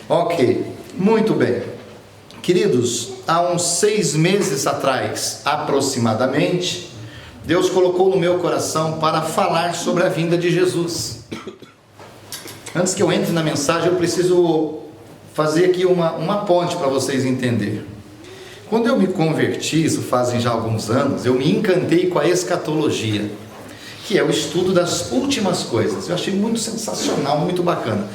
Ok, muito bem. Queridos, há uns 6 meses atrás, aproximadamente, Deus colocou no meu coração para falar sobre a vinda de Jesus. Antes que eu entre na mensagem, eu preciso fazer aqui uma ponte para vocês entenderem. Quando eu me converti, isso fazem já alguns anos, eu me encantei com a escatologia, que é o estudo das últimas coisas. Eu achei muito sensacional, muito bacana.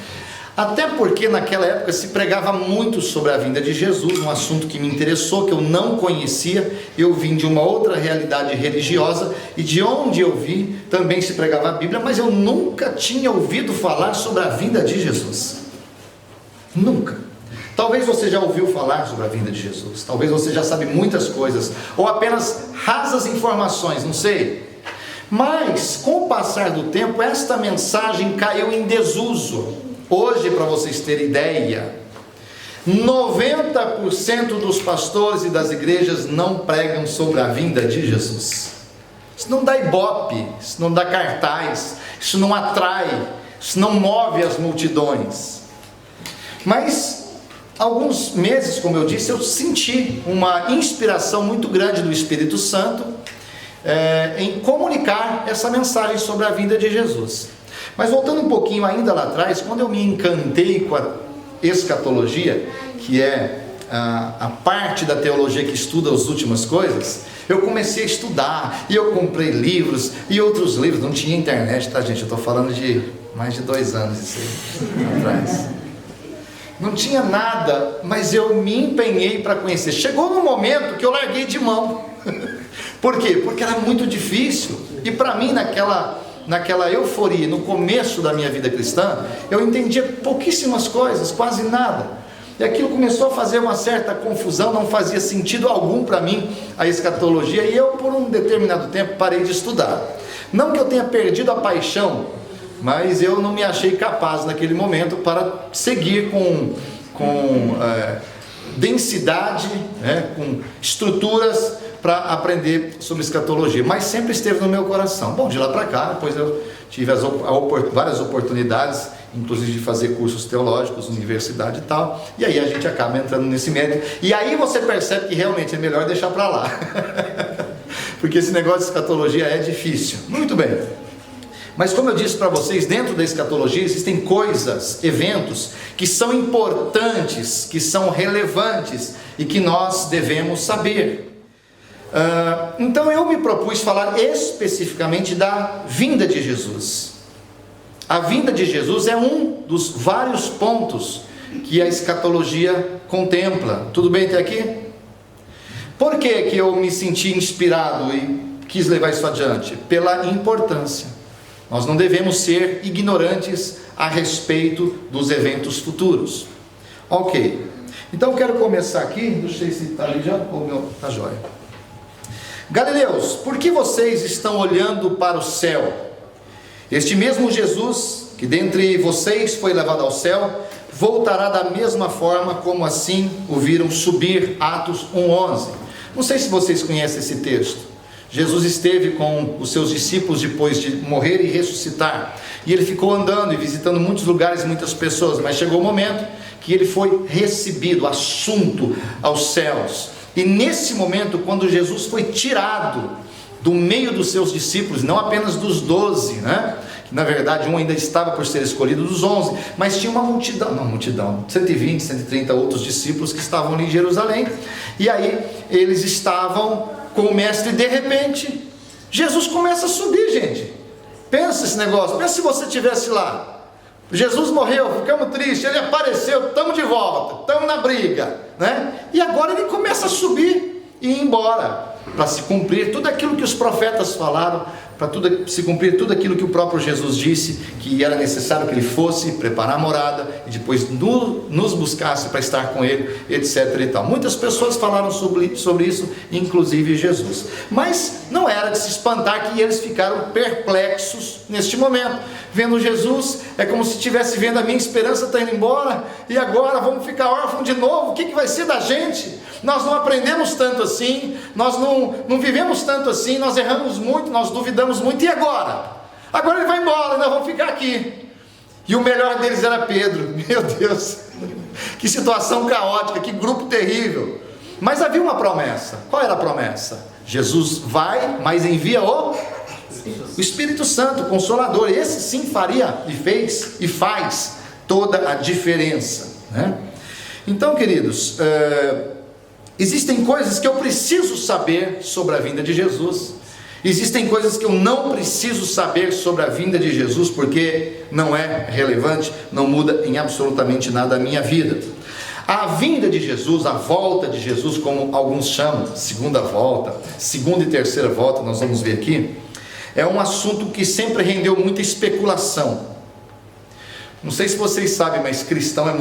Até porque naquela época se pregava muito sobre a vinda de Jesus, um assunto que me interessou, que eu não conhecia. Eu vim de uma outra realidade religiosa, e de onde eu vi também se pregava a Bíblia, mas eu nunca tinha ouvido falar sobre a vinda de Jesus. Nunca. Talvez você já ouviu falar sobre a vinda de Jesus, talvez você já sabe muitas coisas, ou apenas rasas informações, não sei. Mas com o passar do tempo, esta mensagem caiu em desuso. Hoje, para vocês terem ideia, 90% dos pastores e das igrejas não pregam sobre a vinda de Jesus. Isso não dá ibope, isso não dá cartaz, isso não atrai, isso não move as multidões. Mas alguns meses, como eu disse, eu senti uma inspiração muito grande do Espírito Santo em comunicar essa mensagem sobre a vinda de Jesus. Mas voltando um pouquinho ainda lá atrás, quando eu me encantei com a escatologia, que é a parte da teologia que estuda as últimas coisas, eu comecei a estudar, e eu comprei livros, e outros livros. Não tinha internet, tá, gente? Eu estou falando de mais de 2 anos isso aí atrás. Não tinha nada, mas eu me empenhei para conhecer. Chegou no momento que eu larguei de mão. Por quê? Porque era muito difícil, e para mim naquela euforia, no começo da minha vida cristã, eu entendia pouquíssimas coisas, quase nada, e aquilo começou a fazer uma certa confusão, não fazia sentido algum para mim a escatologia, e eu por um determinado tempo parei de estudar. Não que eu tenha perdido a paixão, mas eu não me achei capaz naquele momento para seguir com densidade, com estruturas para aprender sobre escatologia, mas sempre esteve no meu coração. Bom, de lá para cá, depois eu tive várias oportunidades, inclusive de fazer cursos teológicos, universidade e tal, e aí a gente acaba entrando nesse mérito, e aí você percebe que realmente é melhor deixar para lá, porque esse negócio de escatologia é difícil. Muito bem, mas como eu disse para vocês, dentro da escatologia existem coisas, eventos que são importantes, que são relevantes e que nós devemos saber. Então eu me propus falar especificamente da vinda de Jesus. A vinda de Jesus é um dos vários pontos que a escatologia contempla. Tudo bem até aqui? Por que eu me senti inspirado e quis levar isso adiante? Pela importância. Nós não devemos ser ignorantes a respeito dos eventos futuros. Ok, então eu quero começar aqui. Não sei se está ali já ou não, está jóia. Galileus, por que vocês estão olhando para o céu? Este mesmo Jesus, que dentre vocês foi levado ao céu, voltará da mesma forma como assim o viram subir. Atos 1:11. Não sei se vocês conhecem esse texto. Jesus esteve com os seus discípulos depois de morrer e ressuscitar, e ele ficou andando e visitando muitos lugares, muitas pessoas, mas chegou o momento que ele foi recebido, assunto aos céus. E nesse momento, quando Jesus foi tirado do meio dos seus discípulos, não apenas dos 12, que na verdade um ainda estava por ser escolhido dos 11, mas tinha uma multidão, 120, 130 outros discípulos que estavam ali em Jerusalém, e aí eles estavam com o mestre, e de repente Jesus começa a subir, gente. Pensa esse negócio, pensa se você estivesse lá. Jesus morreu, ficamos tristes, ele apareceu, estamos de volta, estamos na briga, e agora ele começa a subir e ir embora, para se cumprir tudo aquilo que os profetas falaram, para se cumprir tudo aquilo que o próprio Jesus disse, que era necessário que ele fosse preparar a morada, e depois nos buscasse para estar com ele, etc. e tal. Muitas pessoas falaram sobre isso, inclusive Jesus, mas não era de se espantar que eles ficaram perplexos neste momento, vendo Jesus. É como se estivesse vendo: a minha esperança está indo embora, e agora vamos ficar órfãos de novo, o que vai ser da gente? Nós não aprendemos tanto assim, nós não vivemos tanto assim, nós erramos muito, nós duvidamos muito, e agora? Agora ele vai embora, nós vamos ficar aqui. E o melhor deles era Pedro. Meu Deus, Que situação caótica, que grupo terrível. Mas havia uma promessa. Qual era a promessa? Jesus vai, mas envia o Espírito Santo, o Consolador. Esse sim faria e fez e faz toda a diferença, né? Então, queridos, existem coisas que eu preciso saber sobre a vinda de Jesus. Existem coisas que eu não preciso saber sobre a vinda de Jesus, porque não é relevante, não muda em absolutamente nada a minha vida. A vinda de Jesus, a volta de Jesus, como alguns chamam, segunda volta, segunda e terceira volta, nós vamos ver aqui, é um assunto que sempre rendeu muita especulação. Não sei se vocês sabem, mas cristão é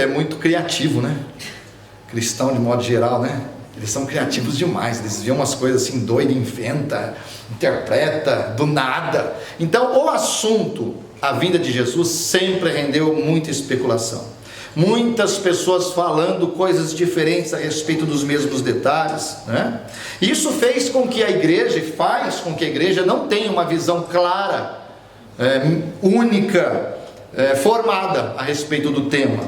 muito criativo, né? Cristão de modo geral, né? Eles são criativos demais, eles veem umas coisas assim doidas, inventa, interpreta, do nada. Então o assunto, a vinda de Jesus, sempre rendeu muita especulação. Muitas pessoas falando coisas diferentes a respeito dos mesmos detalhes, né? Isso fez com que a igreja, e faz com que a igreja não tenha uma visão clara, única, formada a respeito do tema.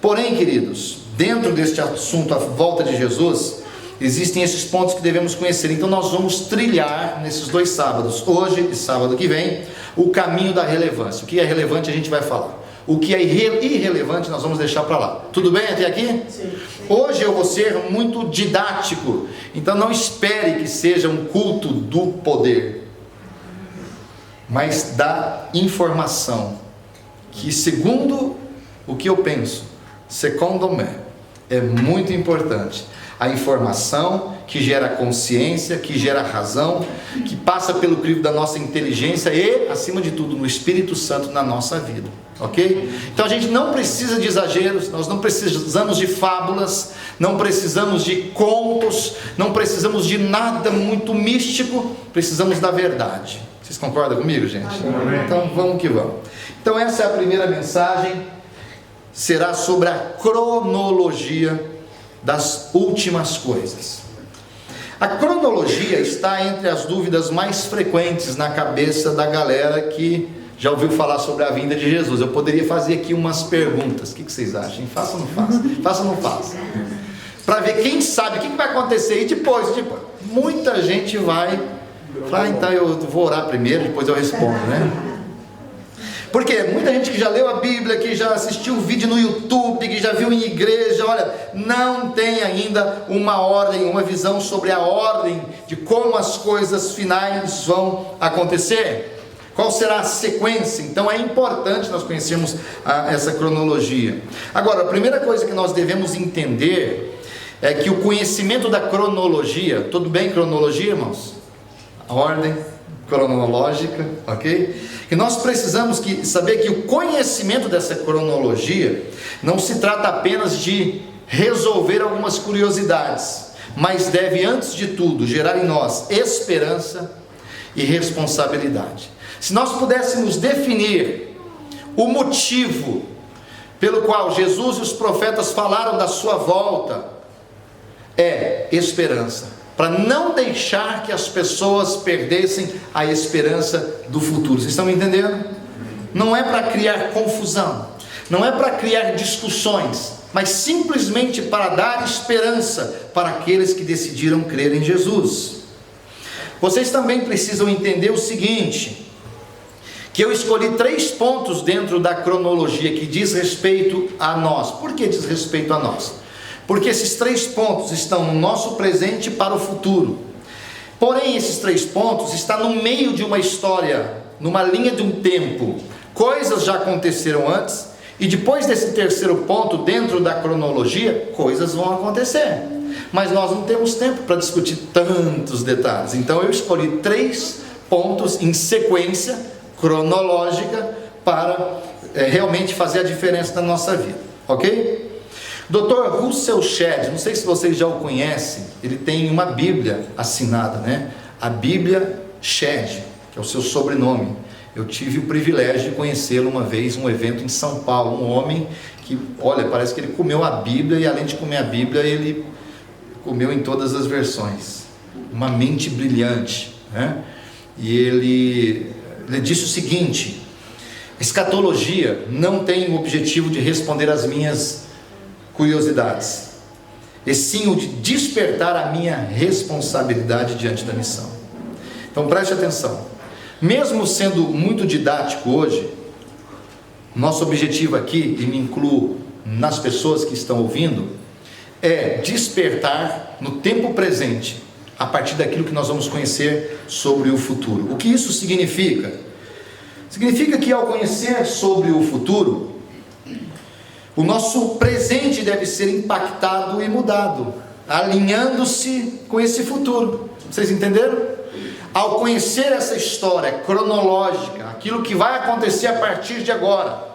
Porém, queridos, dentro deste assunto, a volta de Jesus, existem esses pontos que devemos conhecer. Então nós vamos trilhar nesses 2 sábados, hoje e sábado que vem, o caminho da relevância. O que é relevante a gente vai falar. O que é irrelevante nós vamos deixar para lá. Tudo bem até aqui? Sim. Hoje eu vou ser muito didático, então não espere que seja um culto do poder, mas da informação, que segundo o que eu penso, secondo me, é muito importante. A informação que gera consciência, que gera razão, que passa pelo crivo da nossa inteligência e, acima de tudo, no Espírito Santo na nossa vida, ok? Então a gente não precisa de exageros, nós não precisamos de fábulas, não precisamos de contos, não precisamos de nada muito místico, precisamos da verdade. Vocês concordam comigo, gente? Amém. Então vamos que vamos. Então essa é a primeira mensagem, será sobre a cronologia das últimas coisas. A cronologia está entre as dúvidas mais frequentes na cabeça da galera que já ouviu falar sobre a vinda de Jesus. Eu poderia fazer aqui umas perguntas. O que vocês acham? Faça ou não faça? Faça ou não faça? Para ver quem sabe o que vai acontecer. E depois, muita gente vai falar, então eu vou orar primeiro, depois eu respondo, né? Porque muita gente que já leu a Bíblia, que já assistiu um vídeo no YouTube, que já viu em igreja, olha, não tem ainda uma ordem, uma visão sobre a ordem de como as coisas finais vão acontecer. Qual será a sequência? Então é importante nós conhecermos essa cronologia. Agora, a primeira coisa que nós devemos entender é que o conhecimento da cronologia, tudo bem cronologia, irmãos? A ordem cronológica, ok? E nós precisamos saber que o conhecimento dessa cronologia não se trata apenas de resolver algumas curiosidades, mas deve, antes de tudo, gerar em nós esperança e responsabilidade. Se nós pudéssemos definir o motivo pelo qual Jesus e os profetas falaram da sua volta, é esperança. Para não deixar que as pessoas perdessem a esperança do futuro. Vocês estão me entendendo? Não é para criar confusão, não é para criar discussões, mas simplesmente para dar esperança para aqueles que decidiram crer em Jesus. Vocês também precisam entender o seguinte, que eu escolhi 3 pontos dentro da cronologia que diz respeito a nós. Por que diz respeito a nós? Porque esses 3 pontos estão no nosso presente para o futuro. Porém, esses 3 pontos estão no meio de uma história, numa linha de um tempo. Coisas já aconteceram antes, e depois desse terceiro ponto, dentro da cronologia, coisas vão acontecer. Mas nós não temos tempo para discutir tantos detalhes. Então eu escolhi 3 pontos em sequência cronológica para realmente fazer a diferença na nossa vida, ok? Dr. Russell Shedd, não sei se vocês já o conhecem, ele tem uma Bíblia assinada, né? A Bíblia Shedd, que é o seu sobrenome. Eu tive o privilégio de conhecê-lo uma vez em um evento em São Paulo, um homem que, olha, parece que ele comeu a Bíblia, e além de comer a Bíblia, ele comeu em todas as versões. Uma mente brilhante, né? E ele disse o seguinte: escatologia não tem o objetivo de responder às minhas curiosidades, e sim o de despertar a minha responsabilidade diante da missão. Então preste atenção, mesmo sendo muito didático hoje, nosso objetivo aqui, e me incluo nas pessoas que estão ouvindo, é despertar no tempo presente, a partir daquilo que nós vamos conhecer sobre o futuro. O que isso significa? Significa que ao conhecer sobre o futuro, o nosso presente deve ser impactado e mudado, alinhando-se com esse futuro. Vocês entenderam? Ao conhecer essa história cronológica, aquilo que vai acontecer a partir de agora,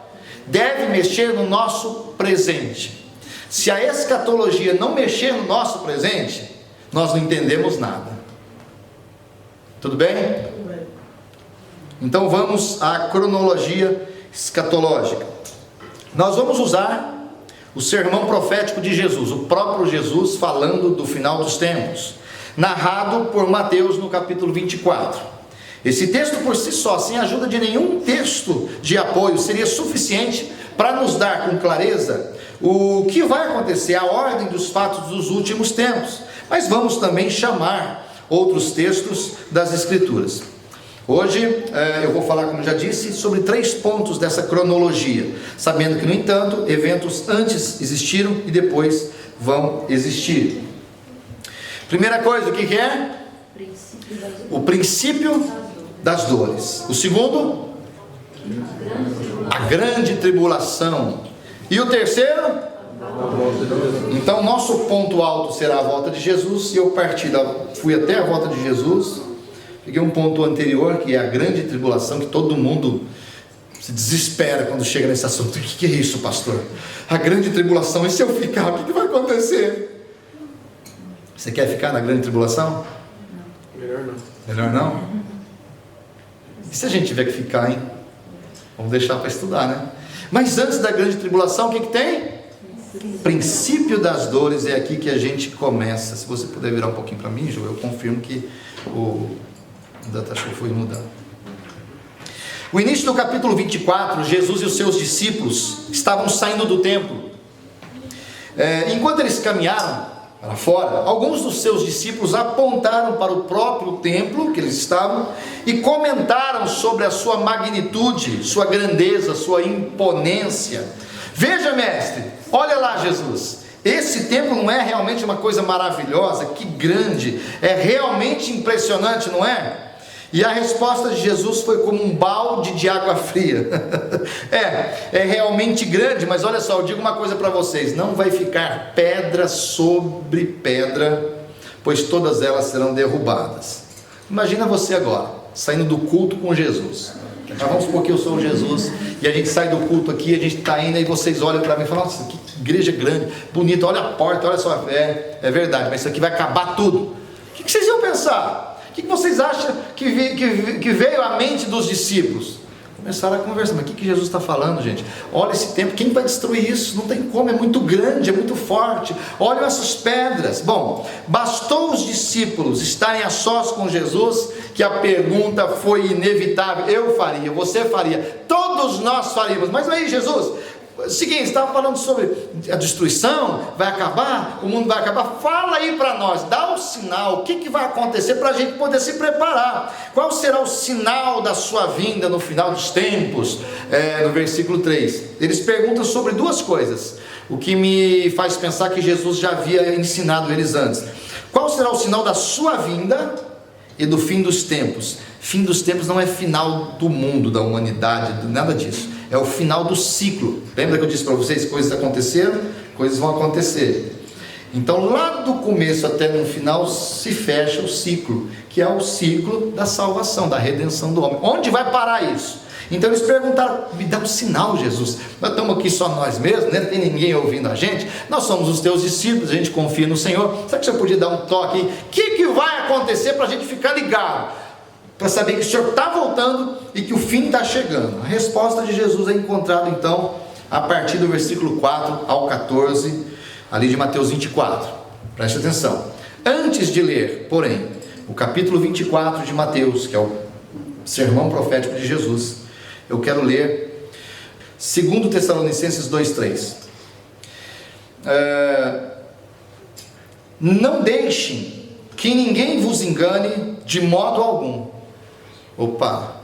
deve mexer no nosso presente. Se a escatologia não mexer no nosso presente, nós não entendemos nada. Tudo bem? Então vamos à cronologia escatológica. Nós vamos usar o sermão profético de Jesus, o próprio Jesus falando do final dos tempos, narrado por Mateus no capítulo 24. Esse texto por si só, sem ajuda de nenhum texto de apoio, seria suficiente para nos dar com clareza o que vai acontecer, a ordem dos fatos dos últimos tempos. Mas vamos também chamar outros textos das Escrituras. Hoje eu vou falar, como já disse, sobre 3 pontos dessa cronologia, sabendo que, no entanto, eventos antes existiram e depois vão existir. Primeira coisa, o que é? O princípio das dores. O segundo, a grande tribulação. E o terceiro? Então, nosso ponto alto será a volta de Jesus. E eu fui até a volta de Jesus, peguei um ponto anterior, que é a grande tribulação, que todo mundo se desespera quando chega nesse assunto. O que é isso, pastor? A grande tribulação. E se eu ficar, o que vai acontecer? Você quer ficar na grande tribulação? Melhor não. Melhor não? E se a gente tiver que ficar, hein? Vamos deixar para estudar, né? Mas antes da grande tribulação, o que tem? Princípio das dores. É aqui que a gente começa. Se você puder virar um pouquinho para mim, Ju, eu confirmo que o datashow foi mudado. O início do capítulo 24, Jesus e os seus discípulos estavam saindo do templo. Enquanto eles caminharam para fora, alguns dos seus discípulos apontaram para o próprio templo que eles estavam e comentaram sobre a sua magnitude, sua grandeza, sua imponência. Veja, mestre, olha lá, Jesus, esse templo não é realmente uma coisa maravilhosa? Que grande, é realmente impressionante, não é? E a resposta de Jesus foi como um balde de água fria. É realmente grande, mas olha só, eu digo uma coisa para vocês: não vai ficar pedra sobre pedra, pois todas elas serão derrubadas. Imagina você agora, saindo do culto com Jesus. Vamos supor que eu sou Jesus, e a gente sai do culto aqui, a gente está indo, e vocês olham para mim e falam: nossa, que igreja grande, bonita, olha a porta, olha só. É verdade, mas isso aqui vai acabar tudo. O que vocês iam pensar? O que vocês acham que veio à mente dos discípulos? Começaram a conversar: mas o que Jesus está falando, gente? Olha esse templo, quem vai destruir isso? Não tem como, é muito grande, é muito forte. Olha essas pedras. Bom, bastou os discípulos estarem a sós com Jesus, que a pergunta foi inevitável: eu faria, você faria, todos nós faríamos. Mas aí, Jesus, seguinte, estava falando sobre a destruição, vai acabar, o mundo vai acabar. Fala aí para nós, dá um sinal, o que vai acontecer para a gente poder se preparar. Qual será o sinal da sua vinda no final dos tempos? No versículo 3, eles perguntam sobre 2 coisas, o que me faz pensar que Jesus já havia ensinado eles antes. Qual será o sinal da sua vinda e do fim dos tempos? Fim dos tempos não é final do mundo, da humanidade, nada disso. É o final do ciclo. Lembra que eu disse para vocês: coisas aconteceram, coisas vão acontecer. Então, lá do começo até no final se fecha o ciclo, que é o ciclo da salvação, da redenção do homem. Onde vai parar isso? Então eles perguntaram: me dá um sinal, Jesus, nós estamos aqui só nós mesmos, não tem ninguém ouvindo a gente, nós somos os teus discípulos, a gente confia no Senhor. Será que você podia dar um toque aí? O que vai acontecer para a gente ficar ligado, para saber que o Senhor está voltando e que o fim está chegando? A resposta de Jesus é encontrada então a partir do versículo 4 ao 14, ali de Mateus 24. Preste atenção. Antes de ler, porém, o capítulo 24 de Mateus, que é o sermão profético de Jesus, eu quero ler 2 Tessalonicenses 2:3. não deixem que ninguém vos engane de modo algum. Opa,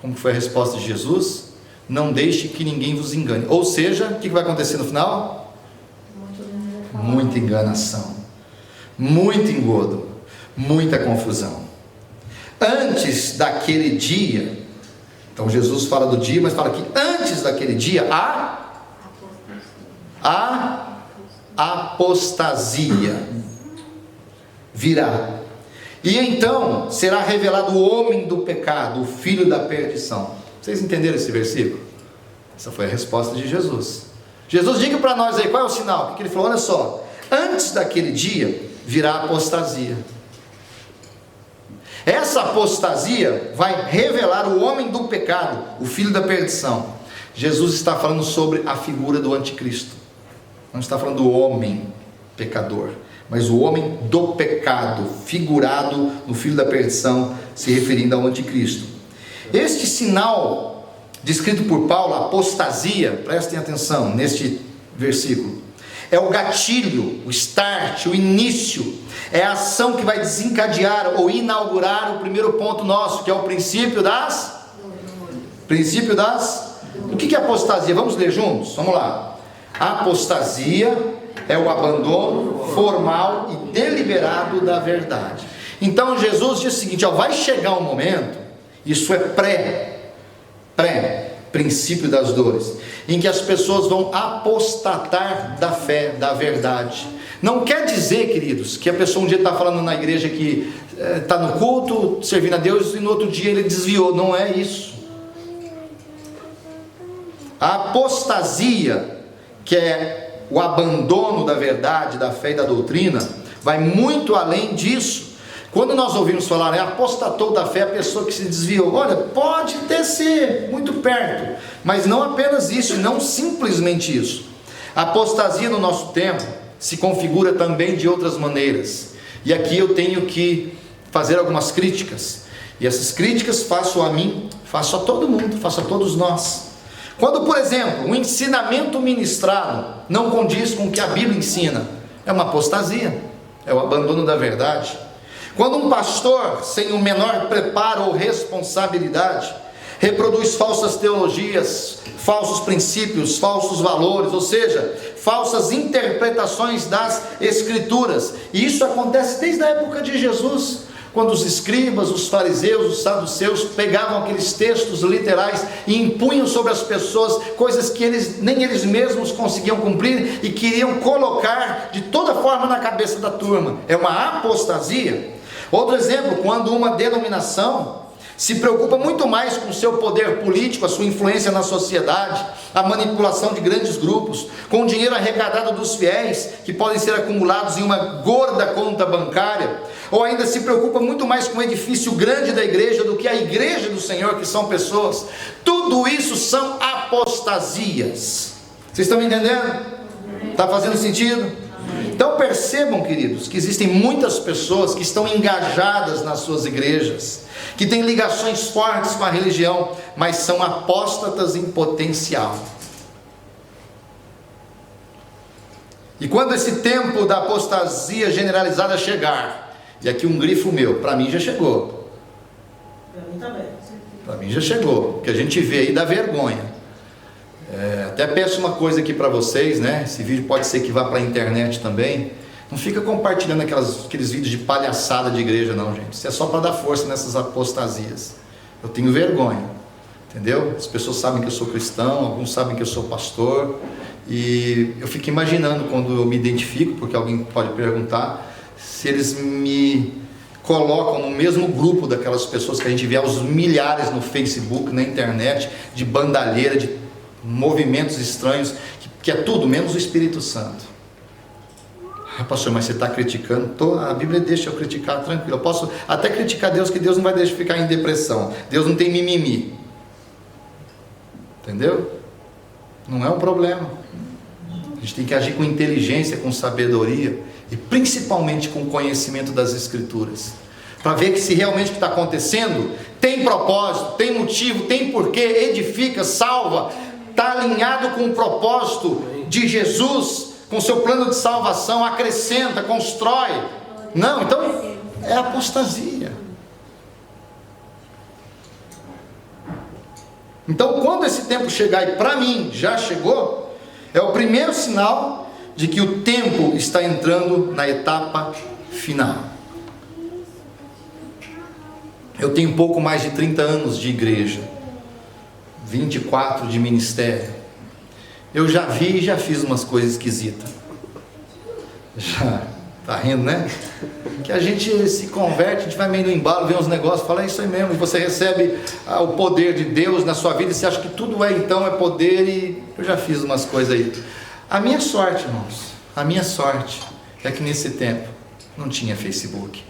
como foi a resposta de Jesus? Não deixe que ninguém vos engane. Ou seja, o que vai acontecer no final? Muita enganação, muito engodo, muita confusão. Antes daquele dia, então Jesus fala do dia, mas fala que antes daquele dia a apostasia virá. E então será revelado o homem do pecado, o filho da perdição. Vocês entenderam esse versículo? Essa foi a resposta de Jesus. Jesus, diga para nós aí, qual é o sinal? Porque ele falou, olha só, antes daquele dia virá a apostasia. Essa apostasia vai revelar o homem do pecado, o filho da perdição. Jesus está falando sobre a figura do anticristo. Não está falando do homem pecador, mas o homem do pecado, figurado no filho da perdição, se referindo ao anticristo. Este sinal descrito por Paulo, a apostasia, prestem atenção neste versículo, é o gatilho, o start, o início, é a ação que vai desencadear ou inaugurar o primeiro ponto nosso, que é o princípio das... O que é apostasia? Vamos ler juntos? Vamos lá. A apostasia é o abandono formal e deliberado da verdade. Então Jesus diz o seguinte, vai chegar um momento, isso é princípio das dores, em que as pessoas vão apostatar da fé, da verdade. Não quer dizer, queridos, que a pessoa um dia está falando na igreja que está no culto, servindo a Deus, e no outro dia ele desviou. Não é isso. A apostasia, que é o abandono da verdade, da fé e da doutrina, vai muito além disso. Quando nós ouvimos falar, apostatou da fé, a pessoa que se desviou, olha, pode até ser muito perto, mas não apenas isso, e não simplesmente isso. A apostasia no nosso tempo se configura também de outras maneiras, e aqui eu tenho que fazer algumas críticas, e essas críticas faço a mim, faço a todo mundo, faço a todos nós. Quando, por exemplo, um ensinamento ministrado não condiz com o que a Bíblia ensina, é uma apostasia, é o abandono da verdade. Quando um pastor, sem o menor preparo ou responsabilidade, reproduz falsas teologias, falsos princípios, falsos valores, ou seja, falsas interpretações das Escrituras, e isso acontece desde a época de Jesus, quando os escribas, os fariseus, os saduceus pegavam aqueles textos literais e impunham sobre as pessoas coisas que nem eles mesmos conseguiam cumprir e queriam colocar de toda forma na cabeça da turma. É uma apostasia. Outro exemplo, quando uma denominação se preocupa muito mais com o seu poder político, a sua influência na sociedade, a manipulação de grandes grupos, com o dinheiro arrecadado dos fiéis, que podem ser acumulados em uma gorda conta bancária, ou ainda se preocupa muito mais com o edifício grande da igreja do que a igreja do Senhor, que são pessoas. Tudo isso são apostasias. Vocês estão me entendendo? Está fazendo sentido? Então percebam, queridos, que existem muitas pessoas que estão engajadas nas suas igrejas, que têm ligações fortes com a religião, mas são apóstatas em potencial. E quando esse tempo da apostasia generalizada chegar, e aqui um grifo meu, para mim já chegou. Para mim também. Para mim já chegou, o que a gente vê aí dá vergonha. Até peço uma coisa aqui para vocês, né? Esse vídeo pode ser que vá para a internet também. Não fica compartilhando aqueles vídeos de palhaçada de igreja não, gente. Isso é só para dar força nessas apostasias. Eu tenho vergonha, entendeu? As pessoas sabem que eu sou cristão, alguns sabem que eu sou pastor, e eu fico imaginando quando eu me identifico, porque alguém pode perguntar, se eles me colocam no mesmo grupo daquelas pessoas que a gente vê aos milhares no Facebook, na internet, de bandalheira, de movimentos estranhos, que é tudo menos o Espírito Santo. Pastor, mas você está criticando? A Bíblia deixa eu criticar tranquilo. Eu posso até criticar Deus, que Deus não vai deixar ficar em depressão. Deus não tem mimimi. Entendeu? Não é um problema. A gente tem que agir com inteligência, com sabedoria e principalmente com conhecimento das Escrituras, para ver que se realmente o que está acontecendo tem propósito, tem motivo, tem porquê, edifica, salva, está alinhado com o propósito de Jesus com seu plano de salvação, acrescenta, constrói. Não, então é apostasia. Então, quando esse tempo chegar, e para mim já chegou, é o primeiro sinal de que o tempo está entrando na etapa final. Eu tenho um pouco mais de 30 anos de igreja, 24 de ministério. Eu já vi e já fiz umas coisas esquisitas. Já, tá rindo, né? Que a gente se converte, a gente vai meio no embalo, vê uns negócios, fala, é isso aí mesmo, e você recebe o poder de Deus na sua vida, e você acha que tudo então é poder, e eu já fiz umas coisas aí. A minha sorte, irmãos, a minha sorte é que nesse tempo não tinha Facebook.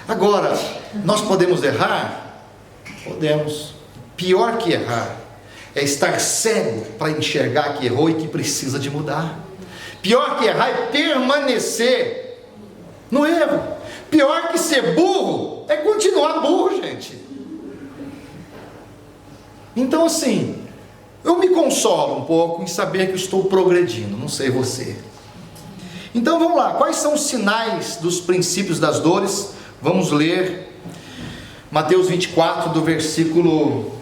Agora, nós podemos errar? Podemos. Pior que errar é estar cego para enxergar que errou e que precisa de mudar. Pior que errar é permanecer no erro. Pior que ser burro é continuar burro, gente. Então assim, eu me consolo um pouco em saber que eu estou progredindo, não sei você. Então vamos lá, quais são os sinais dos princípios das dores? Vamos ler Mateus 24, do versículo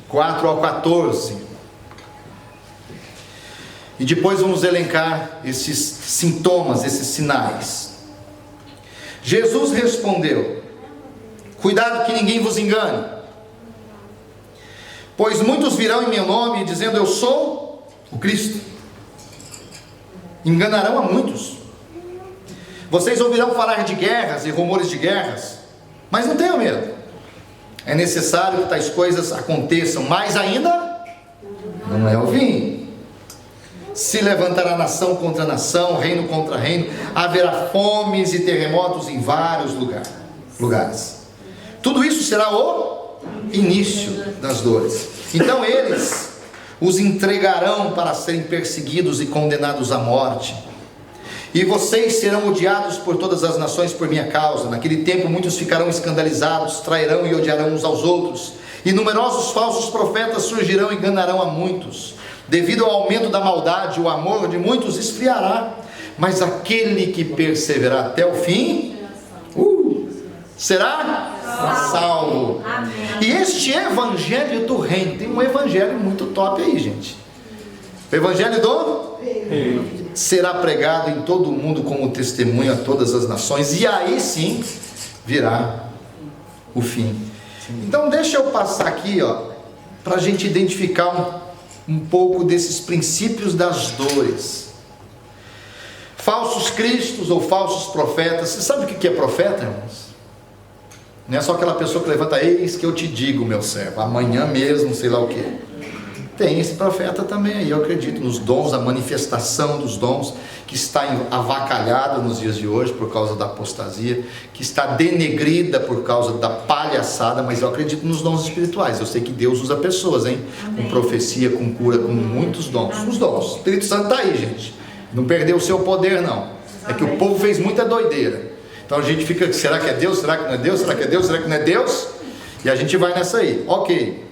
4 ao 14. E depois vamos elencar esses sintomas, esses sinais. Jesus respondeu: cuidado que ninguém vos engane, pois muitos virão em meu nome dizendo eu sou o Cristo. Enganarão a muitos. Vocês ouvirão falar de guerras e rumores de guerras, mas não tenham medo. É necessário que tais coisas aconteçam, mas ainda não é o fim. Se levantará nação contra nação, reino contra reino, haverá fomes e terremotos em vários lugares. Tudo isso será o início das dores. Então eles os entregarão para serem perseguidos e condenados à morte. E vocês serão odiados por todas as nações por minha causa. Naquele tempo muitos ficarão escandalizados, trairão e odiarão uns aos outros. E numerosos falsos profetas surgirão e enganarão a muitos. Devido ao aumento da maldade, o amor de muitos esfriará. Mas aquele que perseverar até o fim, será salvo. E este evangelho do reino, tem um evangelho muito top aí, gente. O evangelho do reino será pregado em todo o mundo como testemunho a todas as nações, e aí sim virá o fim. Então deixa eu passar aqui, para a gente identificar um pouco desses princípios das dores. Falsos cristos ou falsos profetas. Você sabe o que é profeta, irmãos? Não é só aquela pessoa que levanta, eis que eu te digo, meu servo, amanhã mesmo, sei lá o que. Tem esse profeta também aí, eu acredito, nos dons, a manifestação dos dons, que está avacalhada nos dias de hoje por causa da apostasia, que está denegrida por causa da palhaçada, mas eu acredito nos dons espirituais. Eu sei que Deus usa pessoas, hein? Com profecia, com cura, com muitos dons. Os dons, o Espírito Santo está aí, gente. Não perdeu o seu poder, não. É que o povo fez muita doideira. Então a gente fica, será que é Deus? Será que não é Deus? Será que é Deus? Será que não é Deus? E a gente vai nessa aí, ok.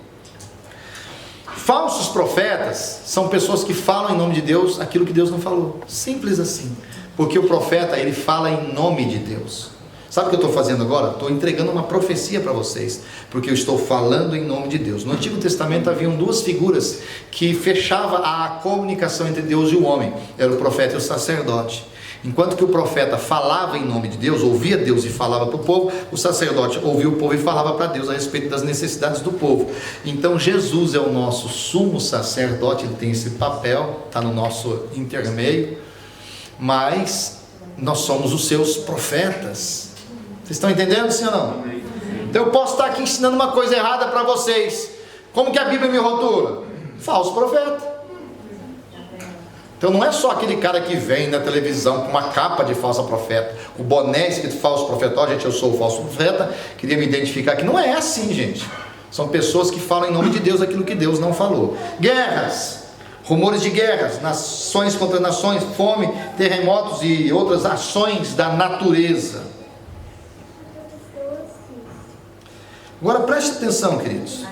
Falsos profetas são pessoas que falam em nome de Deus aquilo que Deus não falou. Simples assim. Porque o profeta, ele fala em nome de Deus. Sabe o que eu estou fazendo agora? Estou entregando uma profecia para vocês, porque eu estou falando em nome de Deus. No Antigo Testamento haviam duas figuras que fechavam a comunicação entre Deus e o homem. Era o profeta e o sacerdote. Enquanto que o profeta falava em nome de Deus, ouvia Deus e falava para o povo, o sacerdote ouvia o povo e falava para Deus a respeito das necessidades do povo. Então Jesus é o nosso sumo sacerdote, ele tem esse papel, está no nosso intermeio, mas nós somos os seus profetas. Vocês estão entendendo, sim ou não? Então eu posso estar aqui ensinando uma coisa errada para vocês. Como que a Bíblia me rotula? Falso profeta. Então não é só aquele cara que vem na televisão com uma capa de falso profeta, o boné escrito falso profeta, gente, eu sou o falso profeta, queria me identificar aqui. Não é assim, gente. São pessoas que falam em nome de Deus aquilo que Deus não falou. Guerras, rumores de guerras, nações contra nações, fome, terremotos e outras ações da natureza. Agora preste atenção, queridos.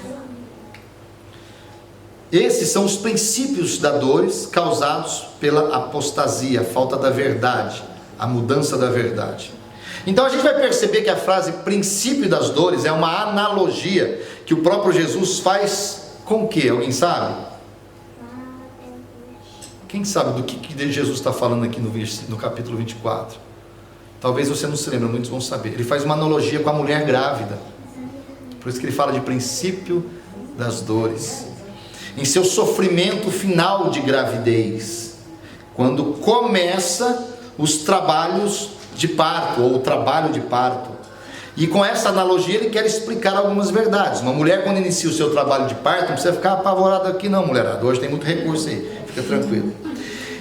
Esses são os princípios das dores causados pela apostasia, a falta da verdade, a mudança da verdade. Então a gente vai perceber que a frase princípio das dores é uma analogia que o próprio Jesus faz com o que? Alguém sabe? Quem sabe do que Jesus está falando aqui no capítulo 24? Talvez você não se lembre, muitos vão saber. Ele faz uma analogia com a mulher grávida. Por isso que ele fala de princípio das dores. Em seu sofrimento final de gravidez, quando começa os trabalhos de parto, ou o trabalho de parto. E com essa analogia ele quer explicar algumas verdades. Uma mulher, quando inicia o seu trabalho de parto, não precisa ficar apavorada aqui não, mulherada. Hoje tem muito recurso aí, fica tranquilo.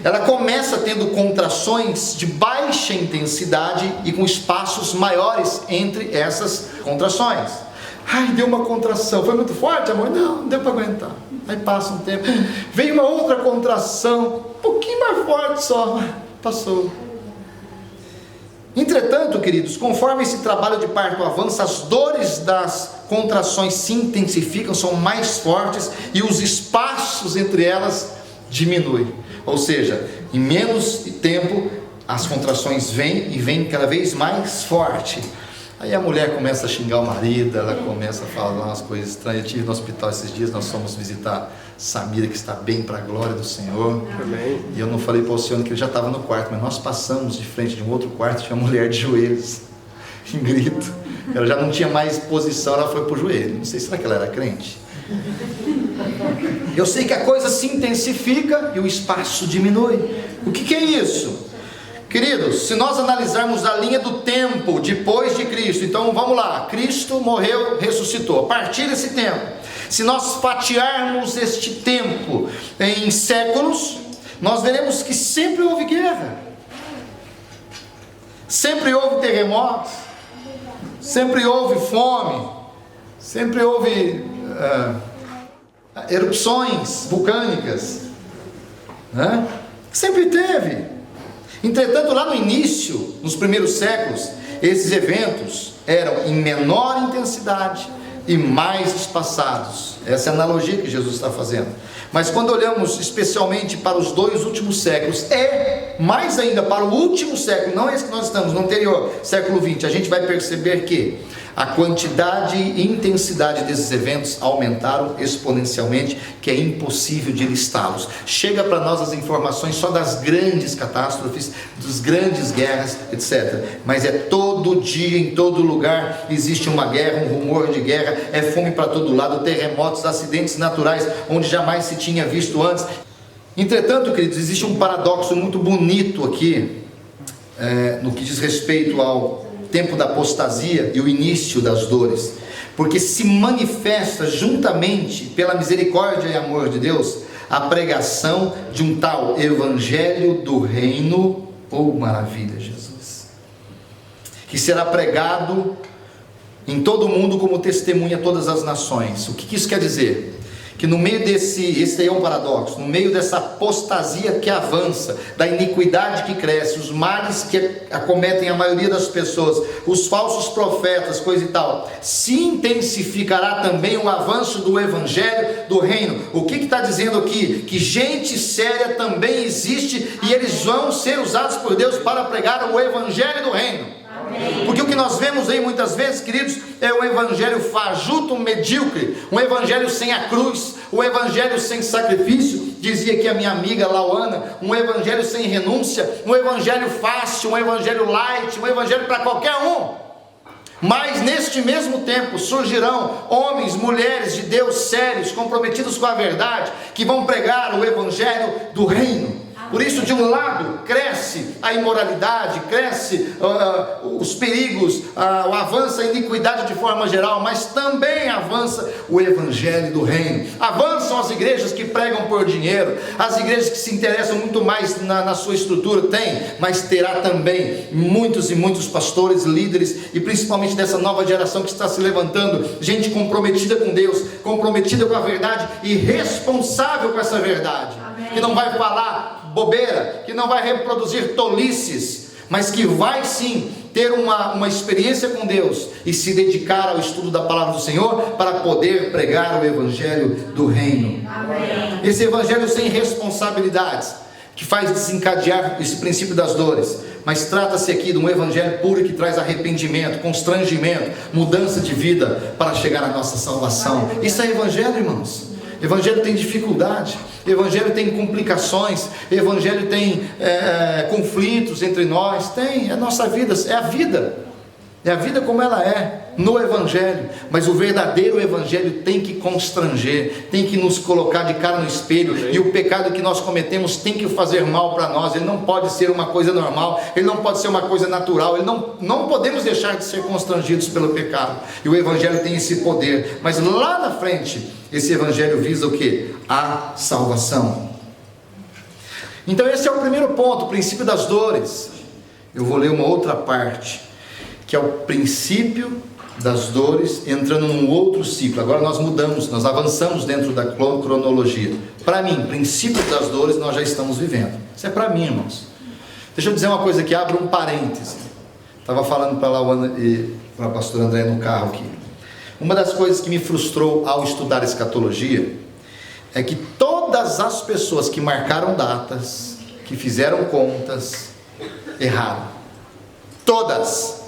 Ela começa tendo contrações de baixa intensidade e com espaços maiores entre essas contrações. Ai, deu uma contração, foi muito forte, amor? Não deu para aguentar. Aí passa um tempo, vem uma outra contração, um pouquinho mais forte só, passou. Entretanto, queridos, conforme esse trabalho de parto avança, as dores das contrações se intensificam, são mais fortes e os espaços entre elas diminuem. Ou seja, em menos tempo as contrações vêm e vêm cada vez mais forte. Aí a mulher começa a xingar o marido, ela começa a falar umas coisas estranhas. Eu estive no hospital esses dias, nós fomos visitar Samira, que está bem para a glória do Senhor. Amém. E eu não falei para o Senhor que ele já estava no quarto, mas nós passamos de frente de um outro quarto, tinha uma mulher de joelhos, em grito. Ela já não tinha mais posição, ela foi para o joelho. Não sei, será que ela era crente? Eu sei que a coisa se intensifica e o espaço diminui. O que é isso? Queridos, se nós analisarmos a linha do tempo depois de Cristo, então vamos lá, Cristo morreu, ressuscitou. A partir desse tempo, se nós fatiarmos este tempo em séculos, nós veremos que sempre houve guerra, sempre houve terremotos, sempre houve fome, sempre houve erupções vulcânicas, né? Sempre teve. Entretanto, lá no início, nos primeiros séculos, esses eventos eram em menor intensidade e mais espaçados. Essa é a analogia que Jesus está fazendo. Mas quando olhamos especialmente para os 2 últimos séculos, mais ainda para o último século, não esse que nós estamos, no anterior, século 20, a gente vai perceber que a quantidade e intensidade desses eventos aumentaram exponencialmente, que é impossível de listá-los. Chega para nós as informações só das grandes catástrofes, das grandes guerras, etc. Mas é todo dia, em todo lugar, existe uma guerra, um rumor de guerra, é fome para todo lado, terremotos, acidentes naturais, onde jamais se tinha visto antes. Entretanto, queridos, existe um paradoxo muito bonito aqui, no que diz respeito ao tempo da apostasia e o início das dores, porque se manifesta juntamente pela misericórdia e amor de Deus a pregação de um tal evangelho do reino, maravilha, Jesus, que será pregado em todo o mundo como testemunha a todas as nações. O que isso quer dizer? Que no meio esse aí é um paradoxo, no meio dessa apostasia que avança, da iniquidade que cresce, os males que acometem a maioria das pessoas, os falsos profetas, coisa e tal, se intensificará também o avanço do evangelho do reino. O que está dizendo aqui? Que gente séria também existe e eles vão ser usados por Deus para pregar o evangelho do reino. Porque o que nós vemos aí muitas vezes, queridos, é um evangelho fajuto, medíocre, um evangelho sem a cruz, um evangelho sem sacrifício, dizia aqui a minha amiga Lauana, um evangelho sem renúncia, um evangelho fácil, um evangelho light, um evangelho para qualquer um. Mas neste mesmo tempo surgirão homens, mulheres de Deus sérios, comprometidos com a verdade, que vão pregar o evangelho do reino. Por isso, de um lado, cresce a imoralidade, cresce os perigos, avança a iniquidade de forma geral, mas também avança o evangelho do reino. Avançam as igrejas que pregam por dinheiro, as igrejas que se interessam muito mais na sua estrutura, mas terá também muitos e muitos pastores, líderes, e principalmente dessa nova geração que está se levantando, gente comprometida com Deus, comprometida com a verdade e responsável com essa verdade. Amém. Que não vai falar bobeira, que não vai reproduzir tolices, mas que vai sim ter uma experiência com Deus e se dedicar ao estudo da palavra do Senhor para poder pregar o evangelho do reino. Amém. Esse evangelho sem responsabilidades, que faz desencadear esse princípio das dores, mas trata-se aqui de um evangelho puro que traz arrependimento, constrangimento, mudança de vida para chegar à nossa salvação. Isso é evangelho, irmãos. Evangelho tem dificuldade, evangelho tem complicações, evangelho tem conflitos entre nós, é a nossa vida, é a vida como ela é no evangelho. Mas o verdadeiro evangelho tem que constranger, tem que nos colocar de cara no espelho, e o pecado que nós cometemos tem que fazer mal para nós. Ele não pode ser uma coisa normal, ele não pode ser uma coisa natural, não podemos deixar de ser constrangidos pelo pecado, e o evangelho tem esse poder. Mas lá na frente, esse evangelho visa o que? A salvação. Então esse é o primeiro ponto, o princípio das dores. Eu vou ler uma outra parte, que é o princípio das dores, entrando num outro ciclo. Agora nós mudamos, nós avançamos dentro da cronologia. Para mim, princípio das dores nós já estamos vivendo. Isso é para mim, irmãos. Deixa eu dizer uma coisa aqui, abro um parêntese. Estava falando para a Lauana e para a pastora André no carro aqui. Uma das coisas que me frustrou ao estudar escatologia é que todas as pessoas que marcaram datas, que fizeram contas, erraram. Todas.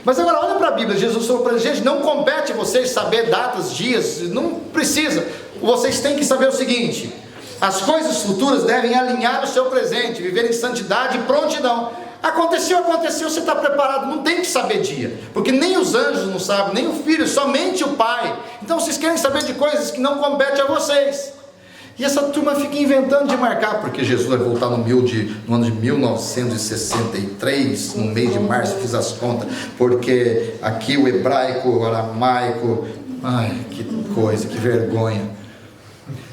Mas agora olha para a Bíblia. Jesus falou para eles: gente, não compete vocês saber datas, dias, não precisa. Vocês têm que saber o seguinte: as coisas futuras devem alinhar o seu presente, viver em santidade e prontidão. Aconteceu, você está preparado, não tem que saber dia, porque nem os anjos não sabem, nem o filho, somente o pai. Então vocês querem saber de coisas que não competem a vocês. E essa turma fica inventando de marcar, porque Jesus vai voltar no ano de 1963, no mês de março, fiz as contas, porque aqui o hebraico, o aramaico, ai, que coisa, que vergonha.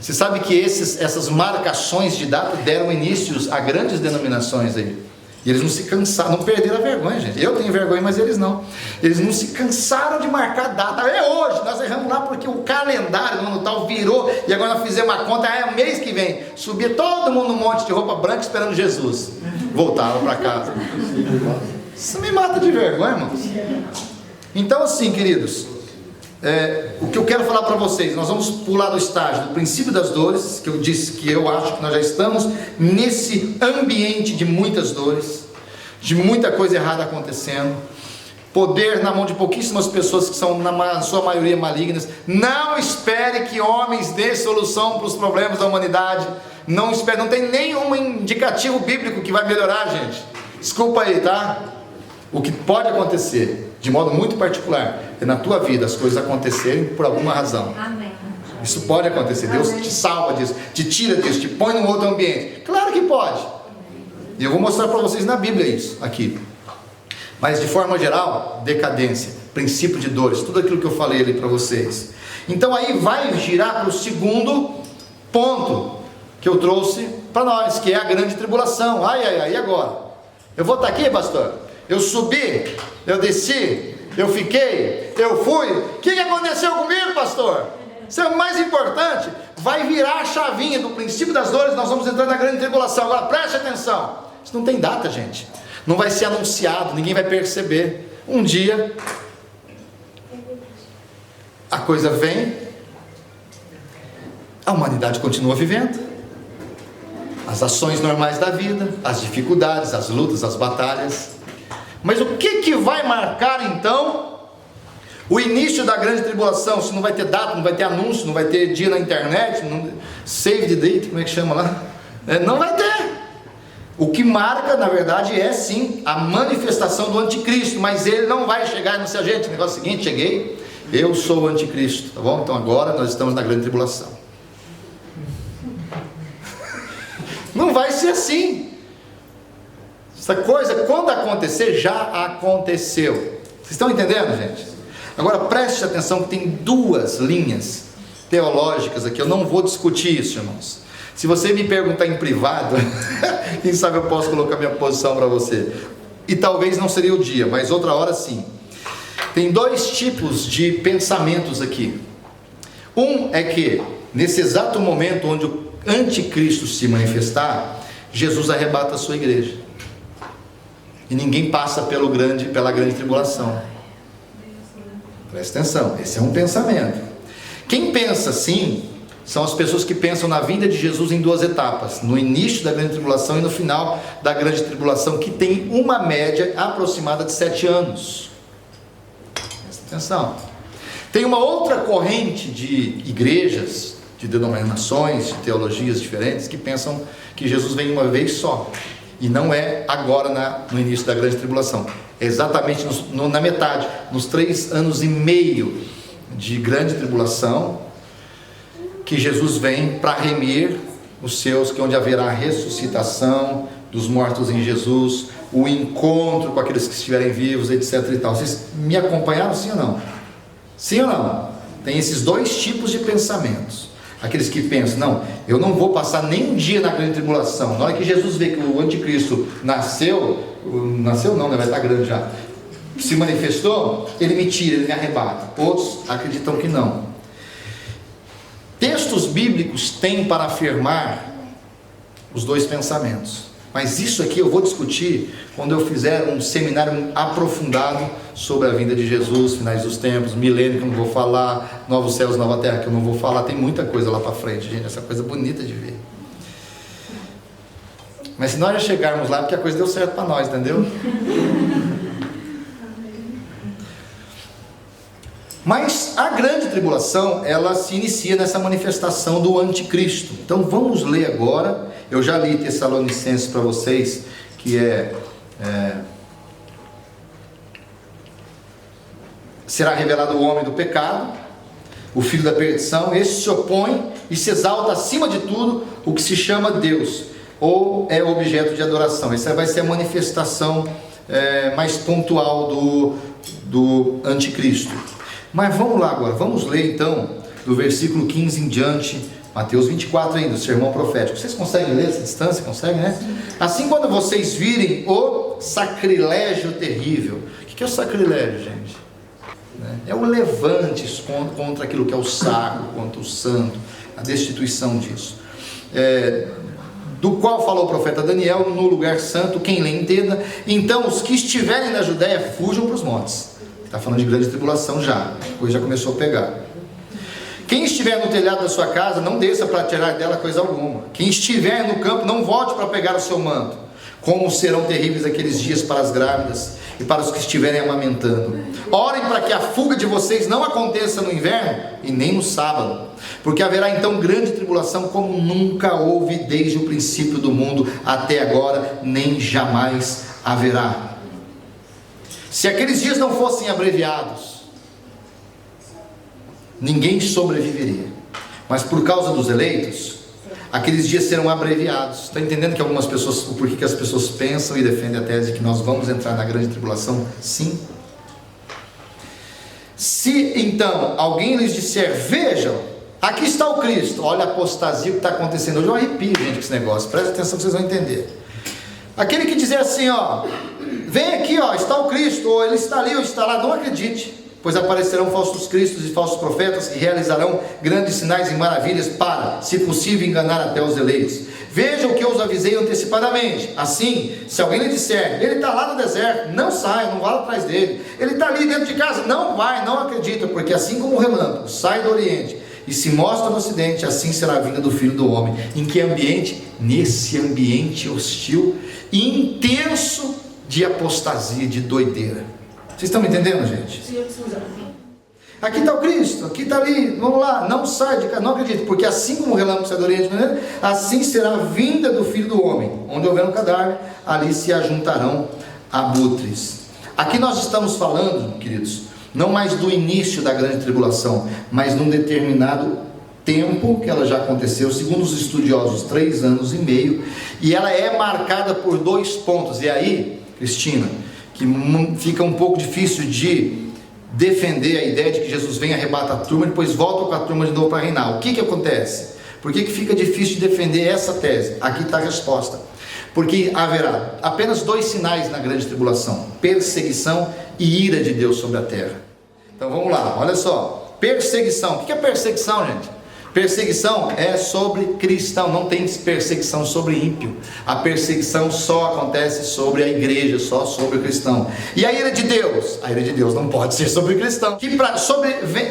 Você sabe que essas marcações de data deram inícios a grandes denominações aí. E eles não se cansaram, não perderam a vergonha, gente. Eu tenho vergonha, mas eles não. Eles não se cansaram de marcar data. É hoje, nós erramos lá porque o calendário do ano tal virou, e agora nós fizemos uma conta, é mês que vem. Subia todo mundo num monte de roupa branca esperando Jesus. Voltava para casa. Isso me mata de vergonha, irmãos. Então assim, queridos, o que eu quero falar para vocês, nós vamos pular do estágio do princípio das dores, que eu disse que eu acho que nós já estamos nesse ambiente de muitas dores, de muita coisa errada acontecendo, poder na mão de pouquíssimas pessoas que são na sua maioria malignas. Não espere que homens dêem solução para os problemas da humanidade. Não espere, não tem nenhum indicativo bíblico que vai melhorar, gente. Desculpa aí, tá? O que pode acontecer, de modo muito particular, é na tua vida as coisas acontecerem por alguma razão. Amém. Isso pode acontecer. Deus te salva disso, te tira disso, te põe num outro ambiente. Claro que pode. E eu vou mostrar para vocês na Bíblia isso aqui. Mas de forma geral, decadência, princípio de dores, tudo aquilo que eu falei ali para vocês. Então aí vai girar para o segundo ponto que eu trouxe para nós, que é a grande tribulação. E agora? Eu vou estar aqui, pastor? Eu subi, eu desci, eu fiquei, eu fui. O que aconteceu comigo, pastor? Isso é o mais importante. Vai virar a chavinha do princípio das dores. Nós vamos entrar na grande tribulação. Agora preste atenção. Isso não tem data, gente. Não vai ser anunciado, ninguém vai perceber. Um dia a coisa vem, a humanidade continua vivendo as ações normais da vida, as dificuldades, as lutas, as batalhas. Mas o que vai marcar então o início da grande tribulação? Se não vai ter data, não vai ter anúncio, não vai ter dia na internet, save the date, como é que chama lá? Não vai ter. O que marca, na verdade, é sim a manifestação do anticristo, mas ele não vai chegar e não ser gente. O negócio é o seguinte: cheguei, eu sou o anticristo, tá bom? Então agora nós estamos na grande tribulação. Não vai ser assim. Essa coisa, quando acontecer, já aconteceu. Vocês estão entendendo, gente? Agora preste atenção que tem duas linhas teológicas aqui. Eu não vou discutir isso, irmãos. Se você me perguntar em privado, quem sabe eu posso colocar minha posição para você. E talvez não seria o dia, mas outra hora sim. Tem dois tipos de pensamentos aqui. Um é que, nesse exato momento onde o anticristo se manifestar, Jesus arrebata a sua igreja. E ninguém passa pela grande tribulação. Presta atenção, esse é um pensamento. Quem pensa assim são as pessoas que pensam na vinda de Jesus em duas etapas: no início da grande tribulação e no final da grande tribulação, que tem uma média aproximada de 7 anos. Presta atenção. Tem uma outra corrente de igrejas, de denominações, de teologias diferentes, que pensam que Jesus vem uma vez só, e não é agora no início da grande tribulação, é exatamente na metade, nos 3 anos e meio de grande tribulação, que Jesus vem para remir os seus, que é onde haverá a ressuscitação dos mortos em Jesus, o encontro com aqueles que estiverem vivos, etc e tal. Vocês me acompanharam, sim ou não? Sim ou não? Tem esses dois tipos de pensamentos. Aqueles que pensam, não, eu não vou passar nem um dia na grande tribulação. Na hora que Jesus vê que o anticristo nasceu não, né? Vai estar grande já, se manifestou, ele me tira, ele me arrebata. Outros acreditam que não. Textos bíblicos têm para afirmar os dois pensamentos, mas isso aqui eu vou discutir quando eu fizer um seminário aprofundado sobre a vinda de Jesus, finais dos tempos, milênio, que eu não vou falar, novos céus, nova terra, que eu não vou falar. Tem muita coisa lá para frente, gente, essa coisa bonita de ver. Mas se nós já chegarmos lá, porque a coisa deu certo para nós, entendeu? Mas a grande tribulação, ela se inicia nessa manifestação do anticristo. Então vamos ler agora. Eu já li Tessalonicenses para vocês, que será revelado o homem do pecado, o filho da perdição. Esse se opõe e se exalta acima de tudo o que se chama Deus, ou é objeto de adoração. Essa vai ser a manifestação mais pontual do anticristo. Mas vamos lá agora, vamos ler então do versículo 15 em diante, Mateus 24 ainda, o sermão profético. Vocês conseguem ler essa distância? Conseguem, né? Assim, quando vocês virem o sacrilégio terrível. O que é o sacrilégio, gente? É o levante contra aquilo que é o sacro, contra o santo, a destituição disso. Do qual falou o profeta Daniel, no lugar santo, quem lê entenda. Então os que estiverem na Judéia fujam para os montes. Está falando de grande tribulação já, a coisa já começou a pegar. Quem estiver no telhado da sua casa, não desça para tirar dela coisa alguma. Quem estiver no campo, não volte para pegar o seu manto. Como serão terríveis aqueles dias para as grávidas e para os que estiverem amamentando. Orem para que a fuga de vocês não aconteça no inverno e nem no sábado, porque haverá então grande tribulação como nunca houve desde o princípio do mundo até agora, nem jamais haverá. Se aqueles dias não fossem abreviados, ninguém sobreviveria. Mas por causa dos eleitos, aqueles dias serão abreviados. Está entendendo que algumas pessoas, o porquê que as pessoas pensam e defendem a tese de que nós vamos entrar na grande tribulação? Sim. Se então alguém lhes disser, vejam, aqui está o Cristo. Olha a apostasia que está acontecendo hoje. Eu arrepio, gente, com esse negócio. Presta atenção que vocês vão entender. Aquele que dizer assim, vem aqui, está o Cristo, ou ele está ali, ou está lá, não acredite, pois aparecerão falsos cristos e falsos profetas que realizarão grandes sinais e maravilhas para, se possível, enganar até os eleitos. Vejam que eu os avisei antecipadamente. Assim, se alguém lhe disser, ele está lá no deserto, não saia, não vá atrás dele. Ele está ali dentro de casa, não vai, não acredita, porque assim como o relâmpago sai do oriente e se mostra no ocidente, assim será a vinda do Filho do Homem. Em que ambiente? Nesse ambiente hostil e intenso de apostasia, de doideira. Vocês estão me entendendo, gente? Aqui está o Cristo, aqui está ali, vamos lá, não sai de casa, não acredito, porque assim como o relâmpago sai do oriente, assim será a vinda do Filho do Homem. Onde houver um cadáver, ali se ajuntarão abutres. Aqui nós estamos falando, queridos, não mais do início da grande tribulação, mas num determinado tempo que ela já aconteceu, segundo os estudiosos, 3 anos e meio, e ela é marcada por 2 pontos. E aí, Cristina, que fica um pouco difícil de defender a ideia de que Jesus vem, arrebata a turma e depois volta com a turma de novo para reinar. O que acontece? Por que fica difícil de defender essa tese? Aqui está a resposta. Porque haverá apenas 2 sinais na grande tribulação: perseguição e ira de Deus sobre a terra. Então vamos lá, olha só, perseguição. O que é perseguição, gente? Perseguição é sobre cristão, não tem perseguição sobre ímpio. A perseguição só acontece sobre a igreja, só sobre o cristão. E a ira de Deus? A ira de Deus não pode ser sobre o cristão.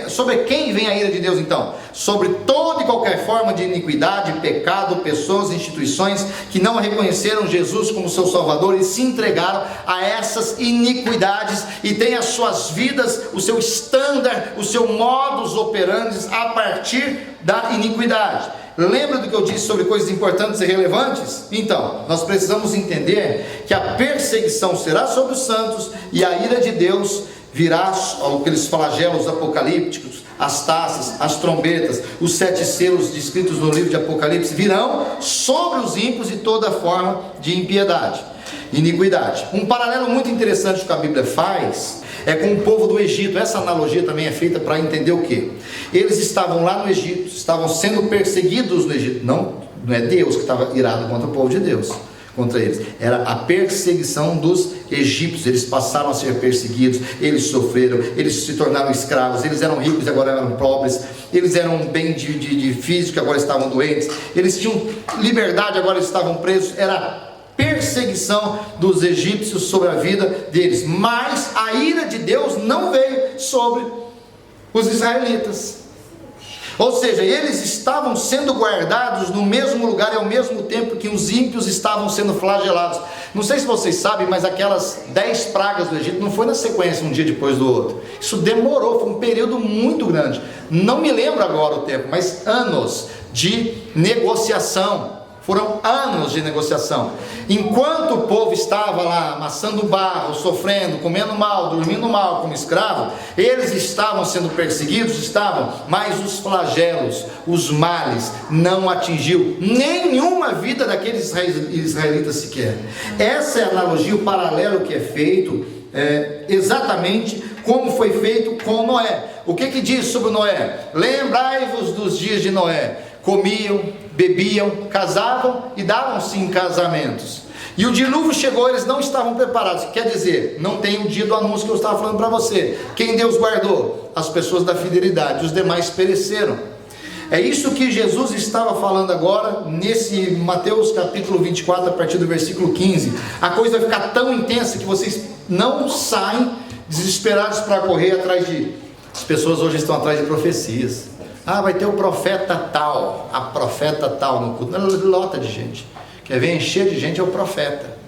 Sobre quem vem a ira de Deus então? Sobre toda e qualquer forma de iniquidade, pecado, pessoas, instituições que não reconheceram Jesus como seu Salvador e se entregaram a essas iniquidades e têm as suas vidas, o seu estándar, o seu modus operandi a partir da iniquidade. Lembra do que eu disse sobre coisas importantes e relevantes? Então, nós precisamos entender que a perseguição será sobre os santos e a ira de Deus virá, aqueles flagelos apocalípticos, as taças, as trombetas, os 7 selos descritos no livro de Apocalipse virão sobre os ímpios e toda forma de impiedade, iniquidade. Um paralelo muito interessante que a Bíblia faz é com o povo do Egito. Essa analogia também é feita para entender o que? Eles estavam lá no Egito, estavam sendo perseguidos no Egito. Não é Deus que estava irado contra o povo de Deus, contra eles. Era a perseguição dos egípcios. Eles passaram a ser perseguidos, eles sofreram, eles se tornaram escravos, eles eram ricos e agora eram pobres, eles eram bem de físico e agora estavam doentes, eles tinham liberdade, agora eles estavam presos. Era perseguição dos egípcios sobre a vida deles, mas a ira de Deus não veio sobre os israelitas. Ou seja, eles estavam sendo guardados no mesmo lugar e ao mesmo tempo que os ímpios estavam sendo flagelados. Não sei se vocês sabem, mas aquelas 10 pragas do Egito não foi na sequência um dia depois do outro. Isso demorou, foi um período muito grande. Não me lembro agora o tempo, mas anos de negociação. Foram anos de negociação. Enquanto o povo estava lá amassando barro, sofrendo, comendo mal, dormindo mal como escravo, eles estavam sendo perseguidos, mas os flagelos, os males, não atingiu nenhuma vida daqueles israelitas sequer. Essa é a analogia, o paralelo que é feito, exatamente como foi feito com Noé. O que diz sobre Noé? Lembrai-vos dos dias de Noé. Comiam, bebiam, casavam e davam-se em casamentos. E o dilúvio chegou, eles não estavam preparados. Quer dizer, não tem o dia do anúncio que eu estava falando para você. Quem Deus guardou? As pessoas da fidelidade, os demais pereceram. É isso que Jesus estava falando agora, nesse Mateus capítulo 24, a partir do versículo 15. A coisa vai ficar tão intensa que vocês não saem desesperados para correr atrás de... As pessoas hoje estão atrás de profecias. Vai ter o profeta tal, a profeta tal no culto. Lota de gente. Quer ver encher de gente é o profeta.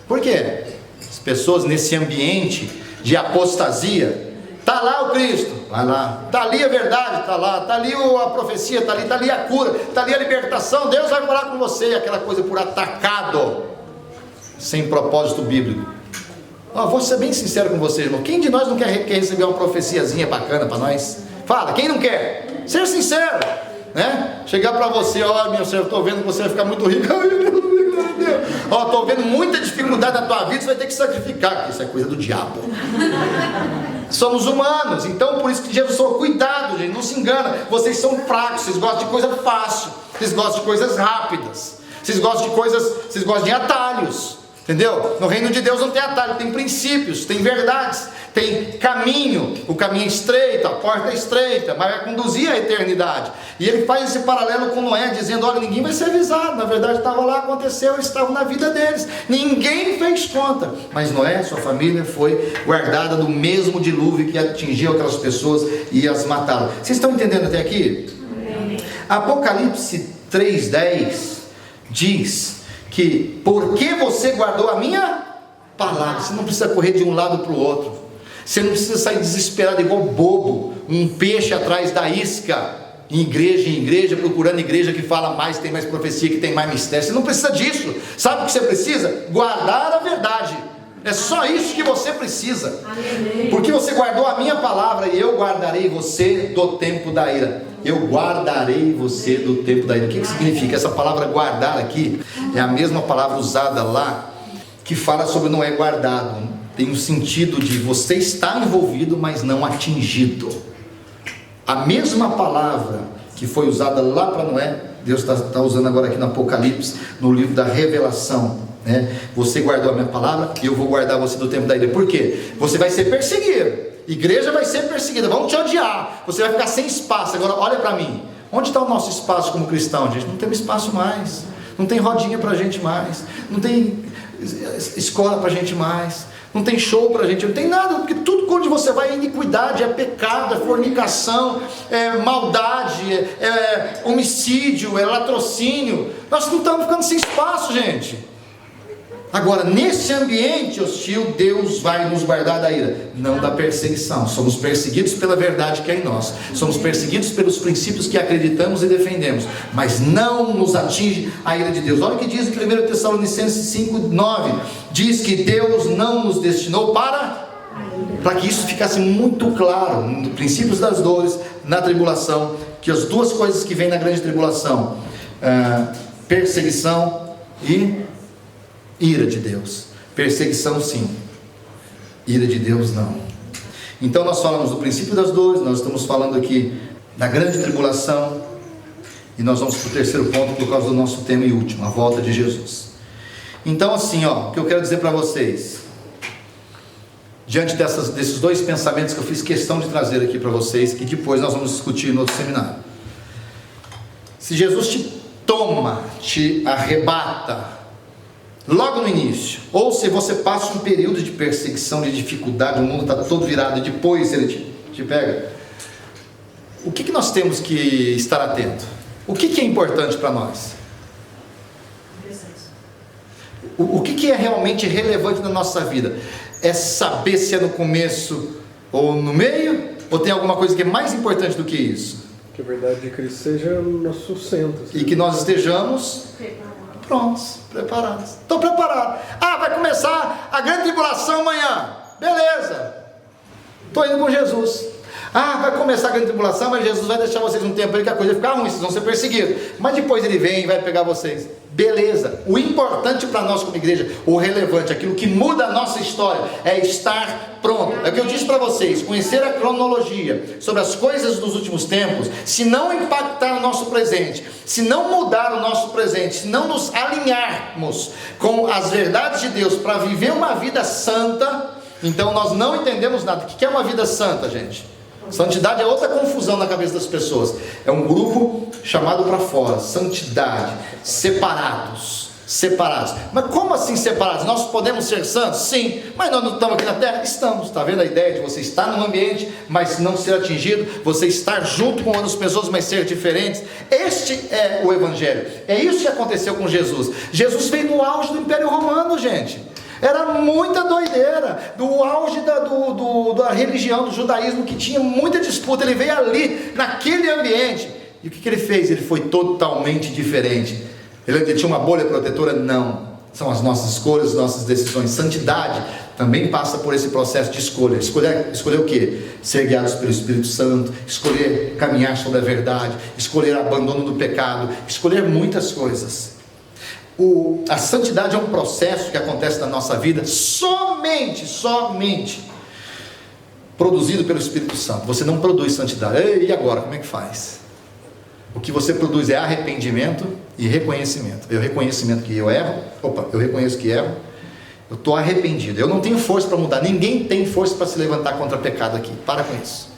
Por quê? As pessoas nesse ambiente de apostasia, está lá o Cristo, vai lá. Está ali a verdade, está lá. Está ali a profecia, está ali a cura, está ali a libertação. Deus vai falar com você. Aquela coisa por atacado, sem propósito bíblico. Vou ser bem sincero com vocês, irmão. Quem de nós não quer receber uma profeciazinha bacana para nós? Fala, quem não quer? Ser sincero, né? Chegar para você, meu Senhor, estou vendo que você vai ficar muito rico. Estou vendo muita dificuldade na tua vida, você vai ter que sacrificar, porque isso é coisa do diabo. Somos humanos, então por isso que Jesus falou, cuidado, gente, não se engana. Vocês são fracos, vocês gostam de coisa fácil, vocês gostam de coisas rápidas, vocês gostam de atalhos. Entendeu? No reino de Deus não tem atalho, tem princípios, tem verdades, tem caminho. O caminho é estreito, a porta é estreita, mas vai conduzir à eternidade. E ele faz esse paralelo com Noé, dizendo, olha, ninguém vai ser avisado. Na verdade estava lá, aconteceu, eles estavam na vida deles. Ninguém fez conta. Mas Noé, sua família, foi guardada do mesmo dilúvio que atingiu aquelas pessoas e as mataram. Vocês estão entendendo até aqui? Apocalipse 3:10 diz que porque você guardou a minha palavra, você não precisa correr de um lado para o outro, você não precisa sair desesperado igual bobo, um peixe atrás da isca, em igreja, procurando igreja que fala mais, tem mais profecia, que tem mais mistério. Você não precisa disso. Sabe o que você precisa? Guardar a verdade. É só isso que você precisa. Porque você guardou a minha palavra, e eu guardarei você do tempo da ira. Eu guardarei você do tempo da ira. O que significa? Essa palavra guardar aqui é a mesma palavra usada lá, que fala sobre não é guardado. Tem um sentido de você estar envolvido, mas não atingido. A mesma palavra que foi usada lá para Noé, Deus está usando agora aqui no Apocalipse, no livro da Revelação. Você guardou a minha palavra e eu vou guardar você do tempo da ira. Por quê? Você vai ser perseguido, igreja vai ser perseguida, vão te odiar, você vai ficar sem espaço. Agora olha para mim, Onde está o nosso espaço como cristão, gente? Não tem espaço mais. Não tem rodinha para a gente mais. Não tem escola para a gente mais. Não tem show para a gente. Não tem nada. Porque tudo onde você vai é iniquidade, é pecado, é fornicação, é maldade, é homicídio, é latrocínio. Nós não estamos ficando sem espaço, gente. Agora, nesse ambiente hostil, Deus vai nos guardar da ira, não da perseguição. Somos perseguidos pela verdade que é em nós, somos perseguidos pelos princípios que acreditamos e defendemos, mas não nos atinge a ira de Deus. Olha o que diz em 1 Tessalonicenses 5:9, diz que Deus não nos destinou para que isso ficasse muito claro, nos princípios das dores, na tribulação, que as duas coisas que vêm na grande tribulação, perseguição e ira de Deus. Perseguição sim, ira de Deus não. Então nós falamos do princípio das dores, nós estamos falando aqui da grande tribulação, e nós vamos para o terceiro ponto por causa do nosso tema e último, a volta de Jesus. Então assim, o que eu quero dizer para vocês, diante desses dois pensamentos que eu fiz questão de trazer aqui para vocês, que depois nós vamos discutir no outro seminário. Se Jesus te toma, te arrebata logo no início, ou se você passa um período de perseguição, de dificuldade, o mundo está todo virado, e depois ele te pega, o que nós temos que estar atento? O que é importante para nós? O que é realmente relevante na nossa vida? É saber se é no começo ou no meio, ou tem alguma coisa que é mais importante do que isso? Que a verdade de Cristo seja o nosso centro. E que nós estejamos prontos, preparados. Estou preparado. Vai começar a grande tribulação amanhã. Beleza. Estou indo com Jesus. Vai começar a grande tribulação, mas Jesus vai deixar vocês um tempo aí que a coisa vai ficar ruim, vocês vão ser perseguidos. Mas depois ele vem e vai pegar vocês. Beleza. O importante para nós como igreja, o relevante, aquilo que muda a nossa história, é estar pronto. É o que eu disse para vocês, conhecer a cronologia sobre as coisas dos últimos tempos, se não impactar o nosso presente, se não mudar o nosso presente, se não nos alinharmos com as verdades de Deus para viver uma vida santa, então nós não entendemos nada. O que é uma vida santa, gente? Santidade é outra confusão na cabeça das pessoas. É um grupo chamado para fora. Santidade, separados. Mas como assim separados? Nós podemos ser santos? Sim. Mas nós não estamos aqui na terra? Estamos. Está vendo a ideia de você estar num ambiente, mas não ser atingido? Você estar junto com outras pessoas, mas ser diferentes? Este é o Evangelho. É isso que aconteceu com Jesus. Jesus veio no auge do Império Romano, gente. Era muita doideira, do auge da religião, do judaísmo, que tinha muita disputa. Ele veio ali, naquele ambiente, e o que ele fez? Ele foi totalmente diferente. Ele tinha uma bolha protetora? Não. São as nossas escolhas, as nossas decisões. Santidade também passa por esse processo de escolha. Escolher o quê? Ser guiados pelo Espírito Santo, escolher caminhar sobre a verdade, escolher abandono do pecado, escolher muitas coisas. A santidade é um processo que acontece na nossa vida somente produzido pelo Espírito Santo. Você não produz santidade. E agora, como é que faz? O que você produz é arrependimento e reconhecimento. Eu reconhecimento que eu erro. Eu reconheço que erro. Eu estou arrependido. Eu não tenho força para mudar. Ninguém tem força para se levantar contra o pecado aqui. Para com isso.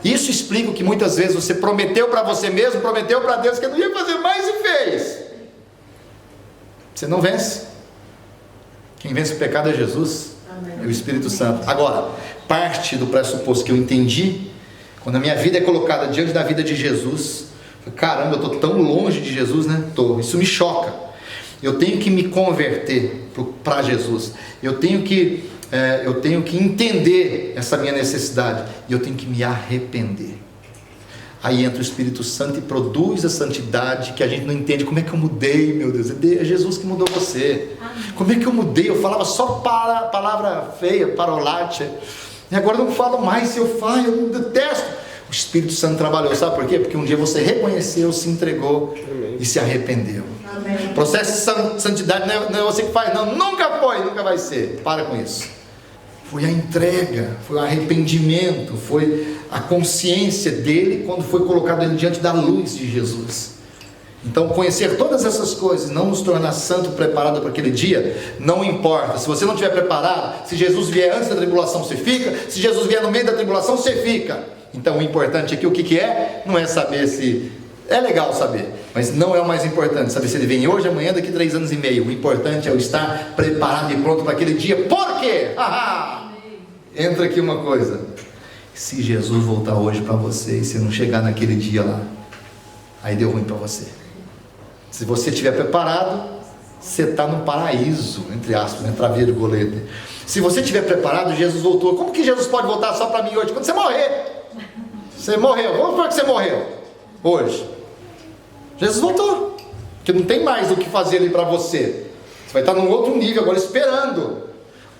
Isso explica o que muitas vezes você prometeu para você mesmo, prometeu para Deus que não ia fazer mais e fez. Você não vence. Quem vence o pecado é Jesus. Amém. É o Espírito Santo. Agora, parte do pressuposto que eu entendi, quando a minha vida é colocada diante da vida de Jesus, caramba, eu estou tão longe de Jesus, né? Isso me choca. Eu tenho que me converter para Jesus. Eu tenho que entender essa minha necessidade. E eu tenho que me arrepender. Aí entra o Espírito Santo e produz a santidade que a gente não entende. Como é que eu mudei, meu Deus? É Jesus que mudou você. Como é que eu mudei? Eu falava só palavra feia, parolate. E agora eu não falo mais. Eu detesto. O Espírito Santo trabalhou. Sabe por quê? Porque um dia você reconheceu, se entregou e se arrependeu. Amém. O processo de santidade não é você que faz. Não, nunca foi, nunca vai ser. Para com isso. Foi a entrega, foi o arrependimento, foi a consciência dele quando foi colocado ele diante da luz de Jesus. Então conhecer todas essas coisas, não nos tornar santo, preparado para aquele dia, não importa. Se você não estiver preparado, se Jesus vier antes da tribulação, você fica. Se Jesus vier no meio da tribulação, você fica. Então o importante aqui, o que é? Não é saber se É legal saber, mas não é o mais importante saber se ele vem hoje, amanhã, daqui 3 anos e meio. O importante é eu estar preparado e pronto para aquele dia. Por quê? Entra aqui uma coisa: se Jesus voltar hoje para você e você não chegar naquele dia lá, aí deu ruim para você. Se você estiver preparado, você está no paraíso, entre aspas, entre vírguleta. Se você estiver preparado, Jesus voltou. Como que Jesus pode voltar só para mim hoje? Quando você morrer. Você morreu, vamos supor que você morreu hoje. Jesus voltou, porque não tem mais o que fazer ali para você. Você vai estar num outro nível agora, esperando,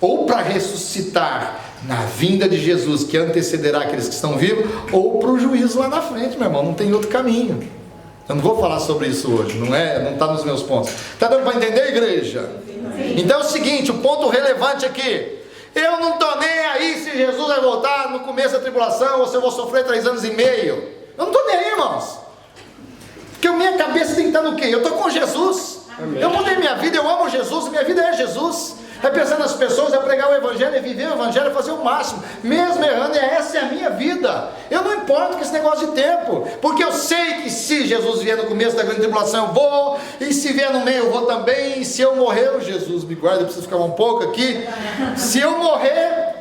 ou para ressuscitar na vinda de Jesus, que antecederá aqueles que estão vivos, ou para o juízo lá na frente, meu irmão. Não tem outro caminho. Eu não vou falar sobre isso hoje, não está nos meus pontos. Está dando para entender, igreja? Então é o seguinte, o ponto relevante aqui: eu não estou nem aí se Jesus vai voltar no começo da tribulação, ou se eu vou sofrer 3 anos e meio. Eu não estou nem aí, irmãos. Porque a minha cabeça tem que estar no quê? Eu estou com Jesus. Amém. Eu mudei minha vida, eu amo Jesus, minha vida é Jesus. É pensar nas pessoas, é pregar o Evangelho, é viver o Evangelho, é fazer o máximo, mesmo errando, essa é a minha vida. Eu não importo com esse negócio de tempo, porque eu sei que se Jesus vier no começo da grande tribulação eu vou, e se vier no meio eu vou também, e se eu morrer, Jesus me guarda, eu preciso ficar um pouco aqui, se eu morrer,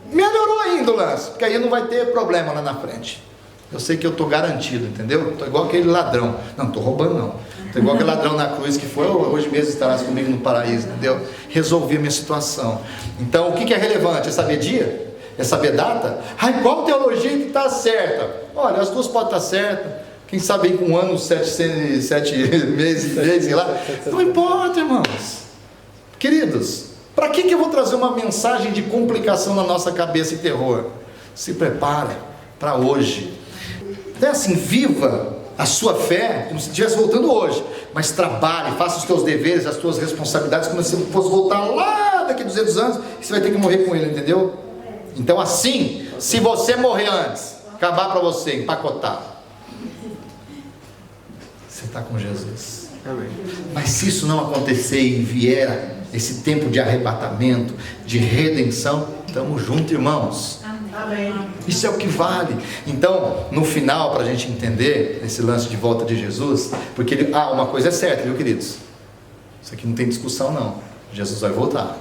melhorou ainda o lance, porque aí não vai ter problema lá na frente. Eu sei que eu estou garantido, entendeu? Estou igual aquele ladrão. Não estou roubando, não. Estou igual aquele ladrão na cruz que foi: hoje mesmo estarás comigo no paraíso, entendeu? Resolvi a minha situação. Então, o que é relevante? É saber dia? É saber data? Qual teologia que está certa? Olha, as duas podem estar certas. Quem sabe aí com 1 ano, 7 meses, sei lá. Não importa, irmãos. Queridos, para que eu vou trazer uma mensagem de complicação na nossa cabeça e terror? Se prepara para hoje. Então é assim, viva a sua fé como se estivesse voltando hoje, mas trabalhe, faça os teus deveres, as tuas responsabilidades como se fosse voltar lá daqui a 200 anos e você vai ter que morrer com ele, entendeu? Então assim, se você morrer antes, acabar para você, empacotar, você está com Jesus. Amém. Mas se isso não acontecer e vier esse tempo de arrebatamento, de redenção, estamos juntos, irmãos. Amém. Isso é o que vale. Então, no final, para a gente entender esse lance de volta de Jesus, porque uma coisa é certa, viu, queridos? Isso aqui não tem discussão, não. Jesus vai voltar.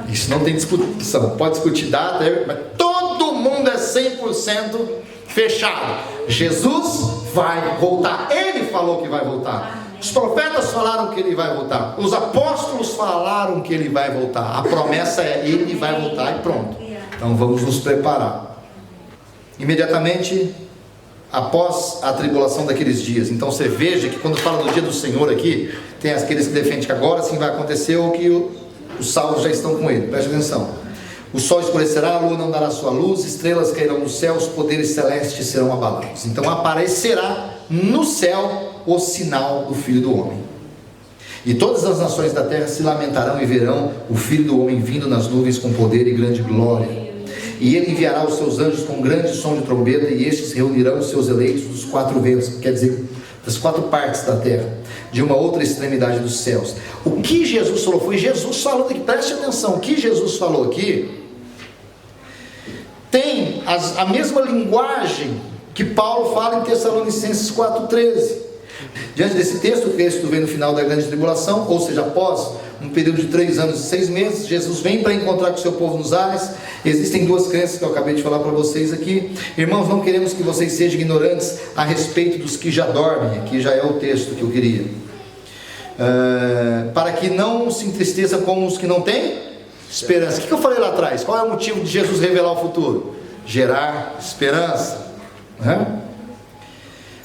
Isso não tem discussão. Pode discutir data, mas todo mundo é 100% fechado. Jesus vai voltar. Ele falou que vai voltar. Os profetas falaram que ele vai voltar. Os apóstolos falaram que ele vai voltar. A promessa é: ele vai voltar e pronto. Então vamos nos preparar. Imediatamente após a tribulação daqueles dias. Então você veja que quando fala do dia do Senhor aqui, tem aqueles que defendem que agora sim vai acontecer, ou que os salvos já estão com ele. Preste atenção: o sol escurecerá, a lua não dará sua luz, estrelas cairão no céu, os poderes celestes serão abalados. Então aparecerá no céu o sinal do Filho do Homem, e todas as nações da terra se lamentarão e verão o Filho do Homem vindo nas nuvens com poder e grande glória. E ele enviará os seus anjos com grande som de trombeta, e estes reunirão os seus eleitos dos 4 ventos, quer dizer, das 4 partes da terra, de uma outra extremidade dos céus. O que Jesus falou, foi Jesus falando aqui, preste atenção, o que Jesus falou aqui tem a mesma linguagem que Paulo fala em Tessalonicenses 4,13. Diante desse texto, o texto vem no final da grande tribulação, ou seja, após um período de 3 anos e 6 meses, Jesus vem para encontrar com o seu povo nos ares. Existem 2 crenças que eu acabei de falar para vocês aqui. Irmãos, não queremos que vocês sejam ignorantes a respeito dos que já dormem. Aqui já é o texto que eu queria. Para que não se entristeçam como os que não têm esperança. O que eu falei lá atrás? Qual é o motivo de Jesus revelar o futuro? Gerar esperança.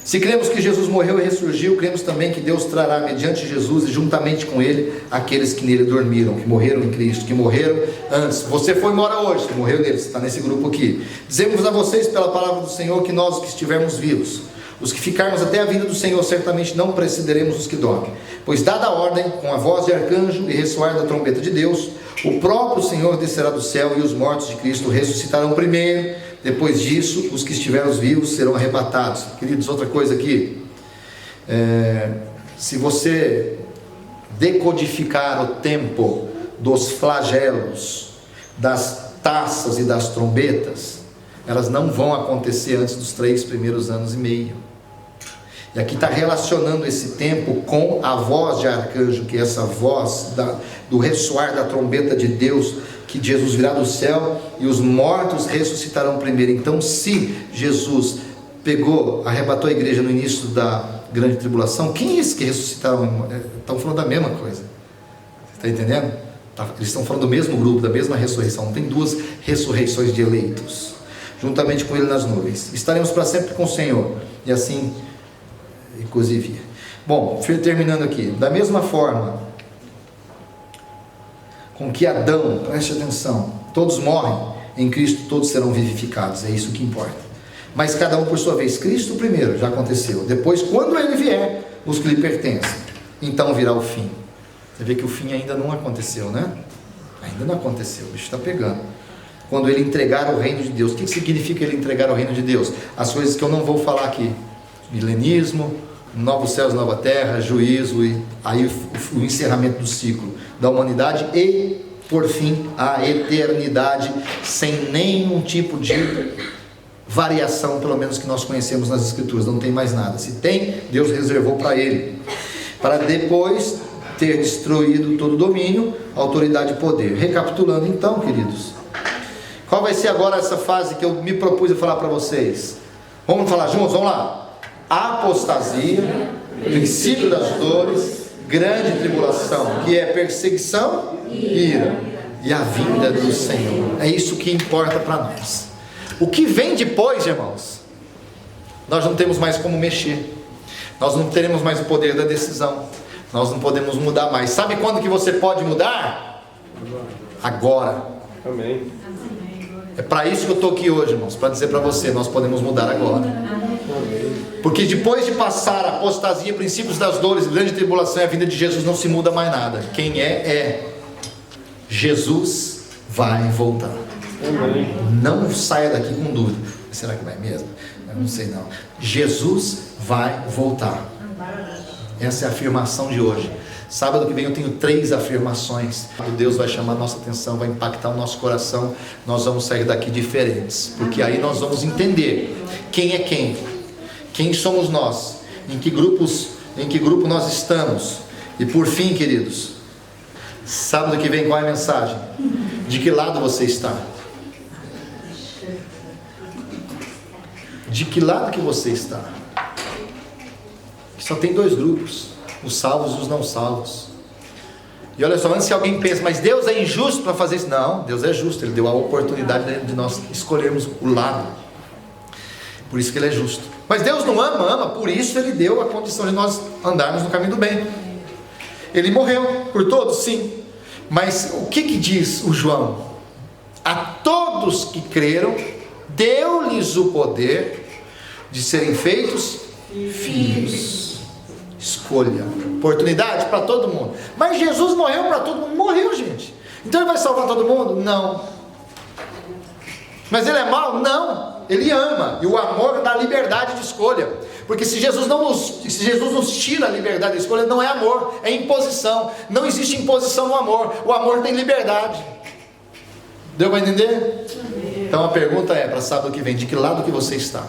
Se cremos que Jesus morreu e ressurgiu, cremos também que Deus trará mediante Jesus e juntamente com Ele aqueles que nele dormiram, que morreram em Cristo, que morreram antes. Você foi embora hoje, você morreu nele, você está nesse grupo aqui. Dizemos a vocês pela palavra do Senhor que nós que estivermos vivos, os que ficarmos até a vinda do Senhor, certamente não precederemos os que dormem. Pois dada a ordem, com a voz de arcanjo e ressoar da trombeta de Deus, o próprio Senhor descerá do céu e os mortos de Cristo ressuscitarão primeiro. Depois disso, os que estiverem vivos serão arrebatados. Queridos, outra coisa aqui, se você decodificar o tempo dos flagelos, das taças e das trombetas, elas não vão acontecer antes dos 3 primeiros anos e meio. E aqui está relacionando esse tempo com a voz de arcanjo, que é essa voz do ressoar da trombeta de Deus, que Jesus virá do céu e os mortos ressuscitarão primeiro. Então, se Jesus arrebatou a igreja no início da grande tribulação, quem é esse que ressuscitaram? Estão falando da mesma coisa. Está entendendo? Eles estão falando do mesmo grupo, da mesma ressurreição. Não tem duas ressurreições de eleitos. Juntamente com Ele nas nuvens. Estaremos para sempre com o Senhor. E assim, inclusive. Bom, terminando aqui. Da mesma forma com que Adão, preste atenção, todos morrem, em Cristo todos serão vivificados. É isso que importa. Mas cada um por sua vez. Cristo primeiro, já aconteceu. Depois, quando Ele vier, os que lhe pertencem, então virá o fim. Você vê que o fim ainda não aconteceu, né? Ainda não aconteceu, o bicho está pegando. Quando Ele entregar o reino de Deus. O que significa Ele entregar o reino de Deus? As coisas que eu não vou falar aqui. Milenismo, novos céus, nova terra, juízo, e aí o encerramento do ciclo da humanidade e, por fim, a eternidade, sem nenhum tipo de variação, pelo menos que nós conhecemos nas Escrituras. Não tem mais nada. Se tem, Deus reservou para Ele, para depois ter destruído todo o domínio, autoridade e poder. Recapitulando então, queridos, qual vai ser agora essa fase que eu me propus a falar para vocês? Vamos falar juntos? Vamos lá. Apostasia, princípio das dores, grande tribulação, que é perseguição e ira, e a vinda do Senhor. É isso que importa para nós. O que vem depois, irmãos, nós não temos mais como mexer. Nós não teremos mais o poder da decisão. Nós não podemos mudar mais. Sabe quando que você pode mudar? Agora. Amém. É para isso que eu estou aqui hoje, irmãos, para dizer para você, nós podemos mudar agora. Porque depois de passar a apostasia, princípios das dores, grande tribulação e a vinda de Jesus, não se muda mais nada. Quem é. Jesus vai voltar. Amém. Não saia daqui com dúvida. Será que vai mesmo? Eu não sei não. Jesus vai voltar. Essa é a afirmação de hoje. Sábado que vem eu tenho 3 afirmações. Deus vai chamar a nossa atenção, vai impactar o nosso coração. Nós vamos sair daqui diferentes, porque aí nós vamos entender quem é quem somos nós, em que grupo nós estamos. E por fim, queridos, sábado que vem qual é a mensagem? De que lado você está? De que lado que você está? Só tem 2 grupos, os salvos e os não salvos. E olha só, antes que alguém pense, mas Deus é injusto para fazer isso. Não, Deus é justo, Ele deu a oportunidade de nós escolhermos o lado. Por isso que Ele é justo. Mas Deus não ama, por isso Ele deu a condição de nós andarmos no caminho do bem. Ele morreu por todos, sim. Mas o que diz o João? A todos que creram, deu-lhes o poder de serem feitos filhos. Escolha, oportunidade para todo mundo. Mas Jesus morreu para todo mundo. Morreu, gente. Então Ele vai salvar todo mundo? Não. Mas Ele é mau? Não. Ele ama. E o amor dá liberdade de escolha. Porque se Jesus nos tira a liberdade de escolha, não é amor, é imposição. Não existe imposição no amor. O amor tem liberdade. Deu para entender? Então a pergunta é, para sábado que vem, de que lado que você está?